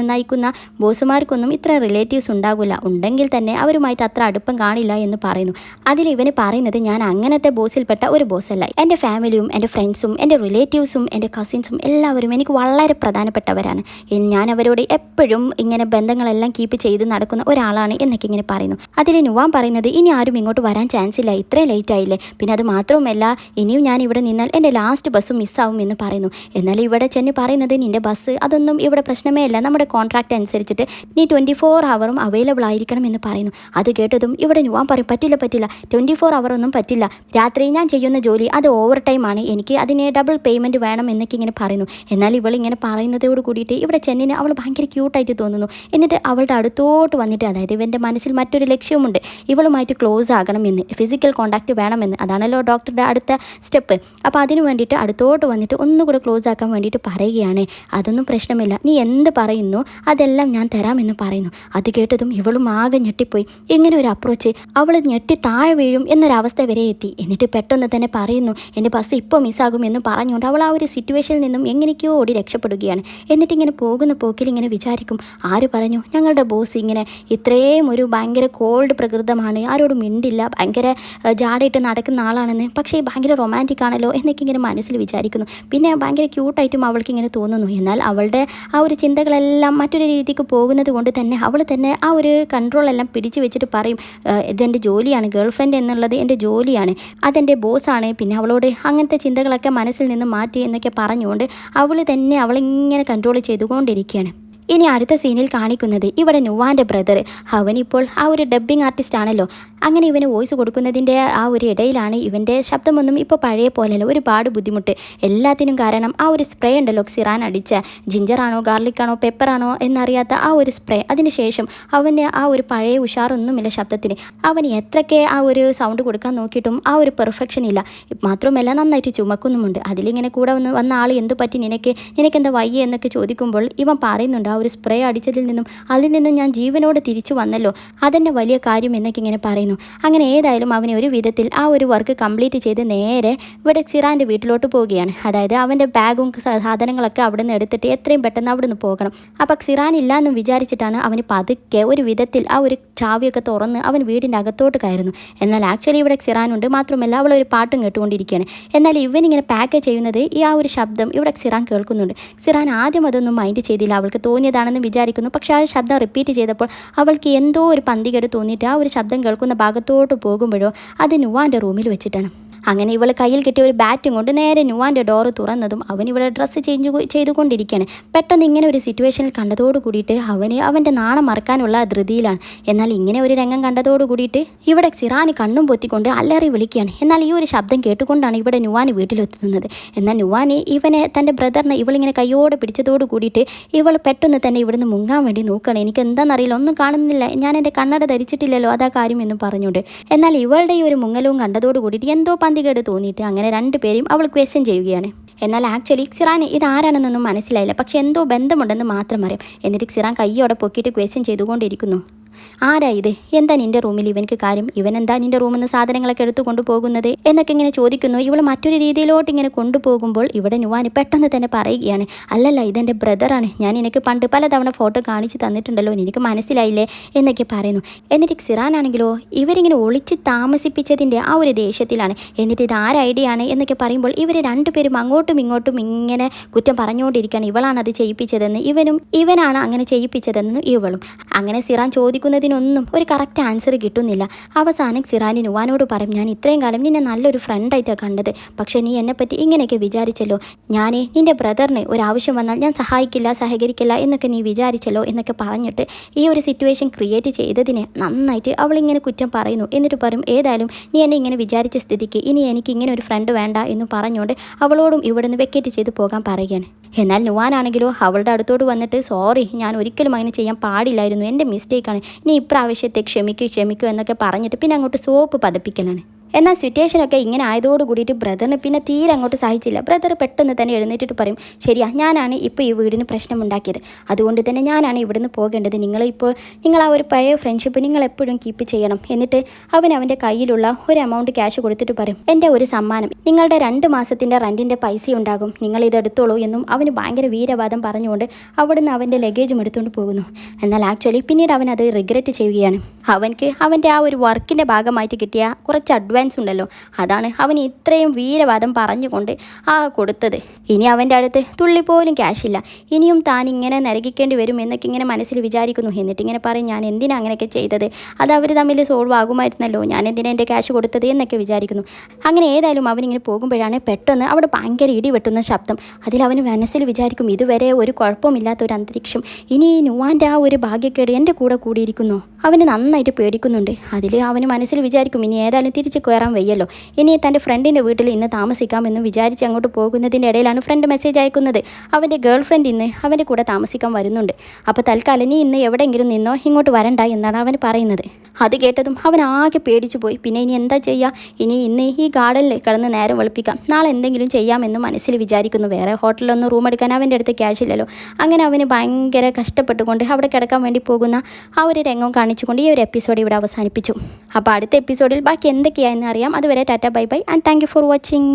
നയിക്കുന്ന ബോസുമാർക്കൊന്നും ഇത്ര റിലേറ്റീവ്സ് ഉണ്ടാകില്ല, ഉണ്ടെങ്കിൽ തന്നെ അവരുമായിട്ട് അത്ര അടുപ്പം കാണില്ല എന്ന് പറയുന്നു. അതിൽ ഇവന് പറയുന്നത് ഞാൻ അങ്ങനത്തെ ബോസിൽപ്പെട്ട ഒരു ബോസല്ല, എൻ്റെ ഫാമിലിയും എൻ്റെ ഫ്രണ്ട്സും എൻ്റെ റിലേറ്റീവ്സും എൻ്റെ കസിൻസും എല്ലാവരും എനിക്ക് വളരെ പ്രധാനപ്പെട്ടവരാണ്. ഞാൻ അവരോട് എപ്പോഴും ഇങ്ങനെ ബന്ധങ്ങളെല്ലാം കീപ്പ് ചെയ്ത് നടക്കുന്ന ഒരാളാണ് എന്നൊക്കെ ഇങ്ങനെ പറയുന്നു. അതിൽ നുവാൻ പറയുന്നത് ഇനി ആരും ഇങ്ങോട്ട് വരാൻ ചാൻസ് ഇല്ല, ഇത്രയും ലേറ്റ് ആയില്ലേ, പിന്നെ അത് മാത്രവുമല്ല ഇനിയും ഞാൻ ഇവിടെ നിന്നാൽ എൻ്റെ ലാസ്റ്റ് ബസ് മിസ്സാവും എന്ന് പറയുന്നു. എന്നാൽ ഇവിടെ ചെന്ന് പറയുന്നത് നിൻ്റെ ബസ് അതൊന്നും ഇവിടെ പ്രശ്നമേ അല്ല, നമ്മുടെ കോൺട്രാക്റ്റ് അനുസരിച്ചിട്ട് നീ 24 ഹവറും അവൈലബിൾ ആയിരിക്കണം എന്ന് പറയുന്നു. അത് കേട്ടതും ഇവിടെ നുവാൻ പറയും പറ്റില്ല 24 ഹവർ ഒന്നും പറ്റില്ല, രാത്രി ഞാൻ ചെയ്യുന്ന ജോലി അത് ഓവർ ടൈം ആണ്, എനിക്ക് അതിന് ഡബിൾ പേയ്മെൻറ്റ് വേണം എന്നൊക്കെ ഇങ്ങനെ പറയുന്നു. എന്നാൽ ഇവളിങ്ങനെ പറയുന്നതോട് കൂടിയിട്ട് ഇവിടെ ചെന്നിന് അവൾ ഭയങ്കര ക്യൂട്ടായിട്ട് തോന്നുന്നു. എന്നിട്ട് അവളുടെ അടുത്തോട്ട് വന്നിട്ട്, അതായത് ഇവൻ്റെ മനസ്സിൽ മറ്റൊരു ലക്ഷ്യമുണ്ട്, ഇവളുമായിട്ട് ക്ലോസ് ആകണമെന്ന്, ഫിസിക്കൽ കോൺടാക്റ്റ് വേണമെന്ന്, അതാണല്ലോ ഡോക്ടറുടെ അടുത്ത സ്റ്റെപ്പ്. അപ്പോൾ അതിന് വേണ്ടിയിട്ട് അടുത്തോട്ട് വന്നിട്ട് ഒന്നുകൂടെ ക്ലോസ് ആക്കാൻ വേണ്ടിയിട്ട് പറയുകയാണ്. അതൊന്നും പ്രശ്നമില്ല, നീ എന്ത് പറയുന്നു അതെല്ലാം ഞാൻ തരാമെന്ന് പറയുന്നു. അത് കേട്ടതും ഇവളും ആകെ ഞെട്ടിപ്പോയി. ഇങ്ങനെ ഒരു അപ്രോച്ച്, അവൾ ഞെട്ടി താഴെ വീഴും എന്നൊരവസ്ഥ വരെ എത്തി. എന്നിട്ട് പെട്ടെന്ന് തന്നെ പറയുന്നു എൻ്റെ ബസ് ഇപ്പോൾ മിസ്സാകും എന്ന് പറഞ്ഞുകൊണ്ട് അവൾ ആ ഒരു സിറ്റുവേഷനിൽ നിന്നും എങ്ങനെയൊക്കെയോ ഓടി രക്ഷപ്പെടുകയാണ്. എന്നിട്ട് ഇങ്ങനെ പോകുന്ന പോക്കിൽ ഇങ്ങനെ വിചാരിക്കും, ആര് പറഞ്ഞു ഞങ്ങളുടെ ബോസ് ഇങ്ങനെ ഇത്രയും ഒരു ഭയങ്കര കോൾഡ് പ്രകൃതമാണ്, ആരോടും മിണ്ടില്ല, ഭയങ്കര ജാടയിട്ട് നടക്കുന്ന ആളാണെന്ന്, പക്ഷേ ഭയങ്കര റൊമാൻറ്റിക് ആണല്ലോ എന്നൊക്കെ ഇങ്ങനെ മനസ്സിൽ വിചാരിക്കുന്നു. പിന്നെ ഭയങ്കര ക്യൂട്ടായിട്ടും അവൾക്ക് ഇങ്ങനെ തോന്നുന്നു. എന്നാൽ അവളുടെ ആ ഒരു ചിന്തകളെല്ലാം മറ്റൊരു രീതിക്ക് പോകുന്നത് കൊണ്ട് തന്നെ അവൾ തന്നെ ആ ഒരു കൺട്രോളെല്ലാം പിടിച്ചു വെച്ചിട്ട് പറയും, ഇതെൻ്റെ ജോലിയാണ്, ഗേൾ ഫ്രണ്ട് എന്നുള്ളത് എൻ്റെ ജോലിയാണ്, അതെൻ്റെ ബോസാണ്, പിന്നെ അവളോട് അങ്ങനത്തെ ചിന്തകളൊക്കെ മനസ്സിൽ നിന്ന് മാറ്റി എന്നൊക്കെ പറഞ്ഞുകൊണ്ട് അവൾ തന്നെ അവളിങ്ങനെ കൺട്രോൾ ചെയ്തുകൊണ്ടിരിക്കുകയാണ്. ഇനി അടുത്ത സീനിൽ കാണിക്കുന്നത് ഇവിടെ നുവാൻ്റെ ബ്രദർ, അവനിപ്പോൾ ആ ഒരു ഡബ്ബിംഗ് ആർട്ടിസ്റ്റ് ആണല്ലോ. അങ്ങനെ ഇവന് വോയിസ് കൊടുക്കുന്നതിൻ്റെ ആ ഒരു ഇടയിലാണ് ഇവൻ്റെ ശബ്ദമൊന്നും ഇപ്പോൾ പഴയ പോലെയല്ല, ഒരുപാട് ബുദ്ധിമുട്ട്. എല്ലാത്തിനും കാരണം ആ ഒരു സ്പ്രേ ഉണ്ടല്ലോ, സിറാൻ അടിച്ച ജിഞ്ചറാണോ ഗാർലിക്കാണോ പെപ്പറാണോ എന്നറിയാത്ത ആ ഒരു സ്പ്രേ. അതിനുശേഷം അവന് ആ ഒരു പഴയ ഉഷാറൊന്നുമില്ല ശബ്ദത്തിന്. അവന് എത്രയൊക്കെ ആ ഒരു സൗണ്ട് കൊടുക്കാൻ നോക്കിയിട്ടും ആ ഒരു പെർഫെക്ഷൻ ഇല്ല. മാത്രമല്ല നന്നായിട്ട് ചുമക്കുന്നുമുണ്ട്. അതിലിങ്ങനെ കൂടെ വന്ന ആൾ എന്ത് പറ്റി നിനക്കെന്താ വയ്യ എന്നൊക്കെ ചോദിക്കുമ്പോൾ ഇവൻ പറയുന്നുണ്ട്, ആ ഒരു സ്പ്രേ അടിച്ചതിൽ നിന്നും ഞാൻ ജീവനോട് തിരിച്ചു വന്നല്ലോ, അതെന്നെ വലിയ കാര്യം എന്നൊക്കെ ഇങ്ങനെ പറയുന്നു. അങ്ങനെ ഏതായാലും അവനെ ഒരു വിധത്തിൽ ആ ഒരു വർക്ക് കംപ്ലീറ്റ് ചെയ്ത് നേരെ ഇവിടെ സിറാൻ്റെ വീട്ടിലോട്ട് പോവുകയാണ്. അതായത് അവൻ്റെ ബാഗും സാധനങ്ങളൊക്കെ അവിടെ നിന്ന് എടുത്തിട്ട് എത്രയും പെട്ടെന്ന് അവിടെ നിന്ന് പോകണം. അപ്പോൾ സിറാൻ ഇല്ലയെന്നും വിചാരിച്ചിട്ടാണ് അവന് പതുക്കെ ഒരു വിധത്തിൽ ആ ഒരു ചാവിയൊക്കെ തുറന്ന് അവൻ വീടിൻ്റെ അകത്തോട്ട് കയറുന്നു. എന്നാൽ ആക്ച്വലി ഇവിടെ സിറാനുണ്ട്, മാത്രമല്ല അവൾ ഒരു പാട്ടും കേട്ടുകൊണ്ടിരിക്കുകയാണ്. എന്നാൽ ഇവനിങ്ങനെ പാക്ക് ചെയ്യുന്നത് ഈ ആ ഒരു ശബ്ദം ഇവിടെ സിറാൻ കേൾക്കുന്നുണ്ട്. സിറാൻ ആദ്യം അതൊന്നും മൈൻഡ് ചെയ്തില്ല, അവൾക്ക് തോന്നിയതാണെന്ന് വിചാരിക്കുന്നു. പക്ഷേ ആ ശബ്ദം റിപ്പീറ്റ് ചെയ്തപ്പോൾ അവൾക്ക് എന്തോ ഒരു പന്തികേട് തോന്നിയിട്ട് ആ ഒരു ശബ്ദം കേൾക്കുന്ന ഭാഗത്തോട്ട് പോകുമ്പോഴോ അത് നുവാൻ്റെ റൂമിൽ വെച്ചിട്ടാണ്. അങ്ങനെ ഇവൾ കയ്യിൽ കിട്ടിയ ഒരു ബാറ്റും കൊണ്ട് നേരെ നുവാൻ്റെ ഡോറ് തുറന്നതും അവൻ ഇവിടെ ഡ്രസ്സ് ചെയ്തുകൊണ്ടിരിക്കുകയാണ്. പെട്ടെന്ന് ഇങ്ങനെ ഒരു സിറ്റുവേഷനിൽ കണ്ടതോട് കൂടിയിട്ട് അവൻ്റെ നാണം മറക്കാനുള്ള ധൃതിയിലാണ്. എന്നാൽ ഇങ്ങനെ ഒരു രംഗം കണ്ടതോട് കൂടിയിട്ട് ഇവിടെ സിറാന് കണ്ണും പൊത്തിക്കൊണ്ട് അലറി വിളിക്കുകയാണ്. എന്നാൽ ഈ ഒരു ശബ്ദം കേട്ടുകൊണ്ടാണ് ഇവിടെ നുവാന് വീട്ടിലെത്തുന്നത്. എന്നാൽ നുവാന് ഇവനെ തൻ്റെ ബ്രദറിനെ ഇവളിങ്ങനെ കയ്യോടെ പിടിച്ചതോട് കൂടിയിട്ട് ഇവൾ പെട്ടെന്ന് തന്നെ ഇവിടുന്ന് മുങ്ങാൻ വേണ്ടി നോക്കുകയാണ്. എനിക്ക് എന്താണെന്നറിയില്ല, ഒന്നും കാണുന്നില്ല, ഞാൻ എൻ്റെ കണ്ണട ധരിച്ചിട്ടില്ലല്ലോ, അതാ കാര്യം എന്ന് പറഞ്ഞുകൊണ്ട്. എന്നാൽ ഇവളുടെ ഈ ഒരു മുങ്ങലവും കണ്ടതോട് കൂടിയിട്ട് എന്തോ പന്തികേട് തോന്നിയിട്ട് അങ്ങനെ രണ്ടുപേരും അവൾ ക്വസ്റ്റ്യൻ ചെയ്യുകയാണ്. എന്നാൽ ആക്ച്വലി സിറാൻ ഇതാരാണെന്നൊന്നും മനസ്സിലായില്ല, പക്ഷെ എന്തോ ബന്ധമുണ്ടെന്ന് മാത്രം അറിയാം. എന്നിട്ട് സിറാൻ കയ്യോടെ പൊക്കിയിട്ട് ക്വസ്റ്റ്യൻ ചെയ്തുകൊണ്ടിരിക്കുന്നു. ആരാ ഇത്, എന്താ നിൻ്റെ റൂമിൽ ഇവനക്ക് കാര്യം, ഇവൻ എന്താ നിൻ്റെ റൂമിൽ നിന്ന് സാധനങ്ങളൊക്കെ എടുത്തു കൊണ്ടുപോകുന്നത് എന്നൊക്കെ ഇങ്ങനെ ചോദിക്കുന്നു. ഇവൾ മറ്റൊരു രീതിയിലോട്ട് ഇങ്ങനെ കൊണ്ടുപോകുമ്പോൾ ഇവിടെ നുവാന് പെട്ടെന്ന് തന്നെ പറയുകയാണ്, അല്ലല്ല ഇതെൻ്റെ ബ്രദറാണ്, ഞാൻ എനിക്ക് പണ്ട് പലതവണ ഫോട്ടോ കാണിച്ച് തന്നിട്ടുണ്ടല്ലോ, എനിക്ക് മനസ്സിലായില്ലേ എന്നൊക്കെ പറയുന്നു. എന്നിട്ട് സിറാനാണെങ്കിലോ ഇവരിങ്ങനെ ഒളിച്ച് താമസിപ്പിച്ചതിൻ്റെ ആ ഒരു ദേഷ്യത്തിലാണ്. എന്നിട്ട് ഇത് ആര് ഐഡിയ ആണ് എന്നൊക്കെ പറയുമ്പോൾ ഇവർ രണ്ടുപേരും അങ്ങോട്ടും ഇങ്ങോട്ടും ഇങ്ങനെ കുറ്റം പറഞ്ഞുകൊണ്ടിരിക്കുകയാണ്. ഇവളാണ് അത് ചെയ്യിപ്പിച്ചതെന്ന് ഇവനാണ് അങ്ങനെ ചെയ്യിപ്പിച്ചതെന്ന് ഇവളും. അങ്ങനെ സിറാൻ ചോദിക്കുന്നതിനൊന്നും ഒരു കറക്റ്റ് ആൻസർ കിട്ടുന്നില്ല. അവസാനം സിറാനി നുവാനോട് പറയും, ഞാൻ ഇത്രയും കാലം നിന്നെ നല്ലൊരു ഫ്രണ്ടായിട്ടാണ് കണ്ടത്, പക്ഷേ നീ എന്നെപ്പറ്റി ഇങ്ങനെയൊക്കെ വിചാരിച്ചല്ലോ, ഞാൻ നിൻ്റെ ബ്രദറിന് ഒരാവശ്യം വന്നാൽ ഞാൻ സഹകരിക്കില്ല എന്നൊക്കെ നീ വിചാരിച്ചല്ലോ എന്നൊക്കെ പറഞ്ഞിട്ട് ഈ ഒരു സിറ്റുവേഷൻ ക്രിയേറ്റ് ചെയ്തതിനെ നന്നായിട്ട് അവളിങ്ങനെ കുറ്റം പറയുന്നു. എന്നിട്ട് പറയും, ഏതായാലും നീ എന്നെ ഇങ്ങനെ വിചാരിച്ച സ്ഥിതിക്ക് ഇനി എനിക്ക് ഇങ്ങനെ ഒരു ഫ്രണ്ട് വേണ്ട എന്ന് പറഞ്ഞുകൊണ്ട് അവളോടും ഇവിടുന്ന് വെക്കേറ്റ് ചെയ്ത് പോകാൻ പറയുകയാണ്. എന്നാൽ നുവാനാണെങ്കിലോ അവളുടെ അടുത്തോട് വന്നിട്ട്, സോറി, ഞാൻ ഒരിക്കലും അങ്ങനെ ചെയ്യാൻ പാടില്ലായിരുന്നു, എൻ്റെ മിസ്റ്റേക്കാണ്, നീ ഇപ്രാവശ്യത്തെ ക്ഷമിക്കൂ എന്നൊക്കെ പറഞ്ഞിട്ട് പിന്നെ അങ്ങോട്ട് സോപ്പ് പതപ്പിക്കലാണ്. എന്നാൽ സിറ്റുവേഷനൊക്കെ ഇങ്ങനെ ആയതോട് കൂടിയിട്ട് ബ്രദറിന് പിന്നെ തീരെ അങ്ങോട്ട് സഹിച്ചില്ല. ബ്രദർ പെട്ടെന്ന് തന്നെ എഴുന്നേറ്റിട്ട് പറയും, ശരിയാ, ഞാനാണ് ഇപ്പോൾ ഈ വീടിന് പ്രശ്നമുണ്ടാക്കിയത്, അതുകൊണ്ട് തന്നെ ഞാനാണ് ഇവിടുന്ന് പോകേണ്ടത്. നിങ്ങൾ ആ ഒരു പഴയ ഫ്രണ്ട്ഷിപ്പ് നിങ്ങൾ എപ്പോഴും കീപ്പ് ചെയ്യണം. എന്നിട്ട് അവൻ്റെ കയ്യിലുള്ള ഒരു എമൗണ്ട് ക്യാഷ് കൊടുത്തിട്ട് പറയും, എൻ്റെ ഒരു സമ്മാനം, നിങ്ങളുടെ 2 മാസത്തിൻ്റെ റെൻറ്റിൻ്റെ പൈസ ഉണ്ടാകും, നിങ്ങൾ ഇത് എടുത്തോളൂ എന്നും അവന് ഭയങ്കര വീരവാദം പറഞ്ഞുകൊണ്ട് അവിടുന്ന് അവൻ്റെ ലഗേജും എടുത്തുകൊണ്ട് പോകുന്നു. എന്നാൽ ആക്ച്വലി പിന്നീട് അവൻ അത് റിഗ്രറ്റ് ചെയ്യുകയാണ്. അവൻ്റെ ആ ഒരു വർക്കിൻ്റെ ഭാഗമായിട്ട് കിട്ടിയ കുറച്ച് അഡ്വാൻസ് ഉണ്ടല്ലോ, അതാണ് അവൻ ഇത്രയും വീരവാദം പറഞ്ഞുകൊണ്ട് കൊടുത്തത്. ഇനി അവൻ്റെ അടുത്ത് തുള്ളി പോലും ക്യാഷില്ല, ഇനിയും താൻ ഇങ്ങനെ നരകിക്കേണ്ടി വരും എന്നൊക്കെ ഇങ്ങനെ മനസ്സിൽ വിചാരിക്കുന്നു. എന്നിട്ട് ഇങ്ങനെ പറയും, ഞാൻ എന്തിനാ അങ്ങനെയൊക്കെ ചെയ്തത്, അത് അവർ തമ്മിൽ സോൾവ് ആകുമായിരുന്നല്ലോ, ഞാൻ എന്തിനാ എൻ്റെ ക്യാഷ് കൊടുത്തത് എന്നൊക്കെ വിചാരിക്കുന്നു. അങ്ങനെ ഏതായാലും അവനിങ്ങനെ പോകുമ്പോഴാണ് പെട്ടെന്ന് അവിടെ ഭയങ്കര ഇടി വെട്ടുന്ന ശബ്ദം. അതിലവന് മനസ്സിൽ വിചാരിക്കും, ഇതുവരെ ഒരു കുഴപ്പമില്ലാത്ത ഒരു അന്തരീക്ഷം, ഇനി നുവാൻ്റെ ആ ഒരു ഭാഗ്യക്കേട് എൻ്റെ കൂടെ കൂടിയിരിക്കുന്നു. അവന് നന്നായിട്ട് പേടിക്കുന്നുണ്ട്. അതിൽ അവന് മനസ്സിൽ വിചാരിക്കും, ഇനി ഏതായാലും തിരിച്ച് കയറാൻ വയ്യല്ലോ, ഇനി തൻ്റെ ഫ്രണ്ടിൻ്റെ വീട്ടിൽ ഇന്ന് താമസിക്കാമെന്ന് വിചാരിച്ച് അങ്ങോട്ട് പോകുന്നതിൻ്റെ ഇടയിലാണ് ഫ്രണ്ട് മെസ്സേജ് അയക്കുന്നത്, അവൻ്റെ ഗേൾ ഫ്രണ്ട് ഇന്ന് അവൻ്റെ കൂടെ താമസിക്കാൻ വരുന്നുണ്ട്, അപ്പോൾ തൽക്കാലം നീ ഇന്ന് എവിടെയെങ്കിലും നിന്നോ, ഇങ്ങോട്ട് വരണ്ട എന്നാണ് അവന് പറയുന്നത്. അത് കേട്ടതും അവൻ ആകെ പേടിച്ചു പോയി. പിന്നെ ഇനി എന്താ ചെയ്യുക, ഇന്ന് ഈ ഗാർഡനിൽ കിടന്ന് നേരം വെളുപ്പിക്കാം, നാളെ എന്തെങ്കിലും ചെയ്യാമെന്ന് മനസ്സിൽ വിചാരിക്കുന്നു. വേറെ ഹോട്ടലിലൊന്നും റൂം എടുക്കാൻ അവൻ്റെ അടുത്ത് ക്യാഷ് ഇല്ലല്ലോ. അങ്ങനെ അവന് ഭയങ്കര കഷ്ടപ്പെട്ടുകൊണ്ട് അവിടെ കിടക്കാൻ വേണ്ടി പോകുന്ന ആ ഒരു രംഗം കാണിച്ചുകൊണ്ട് ഈ ഒരു എപ്പിസോഡ് ഇവിടെ അവസാനിപ്പിച്ചു. അപ്പോൾ അടുത്ത എപ്പിസോഡിൽ ബാക്കി എന്തൊക്കെയാണെന്ന് അറിയാം. അതുവരെ Tata, bye bye and thank you for watching.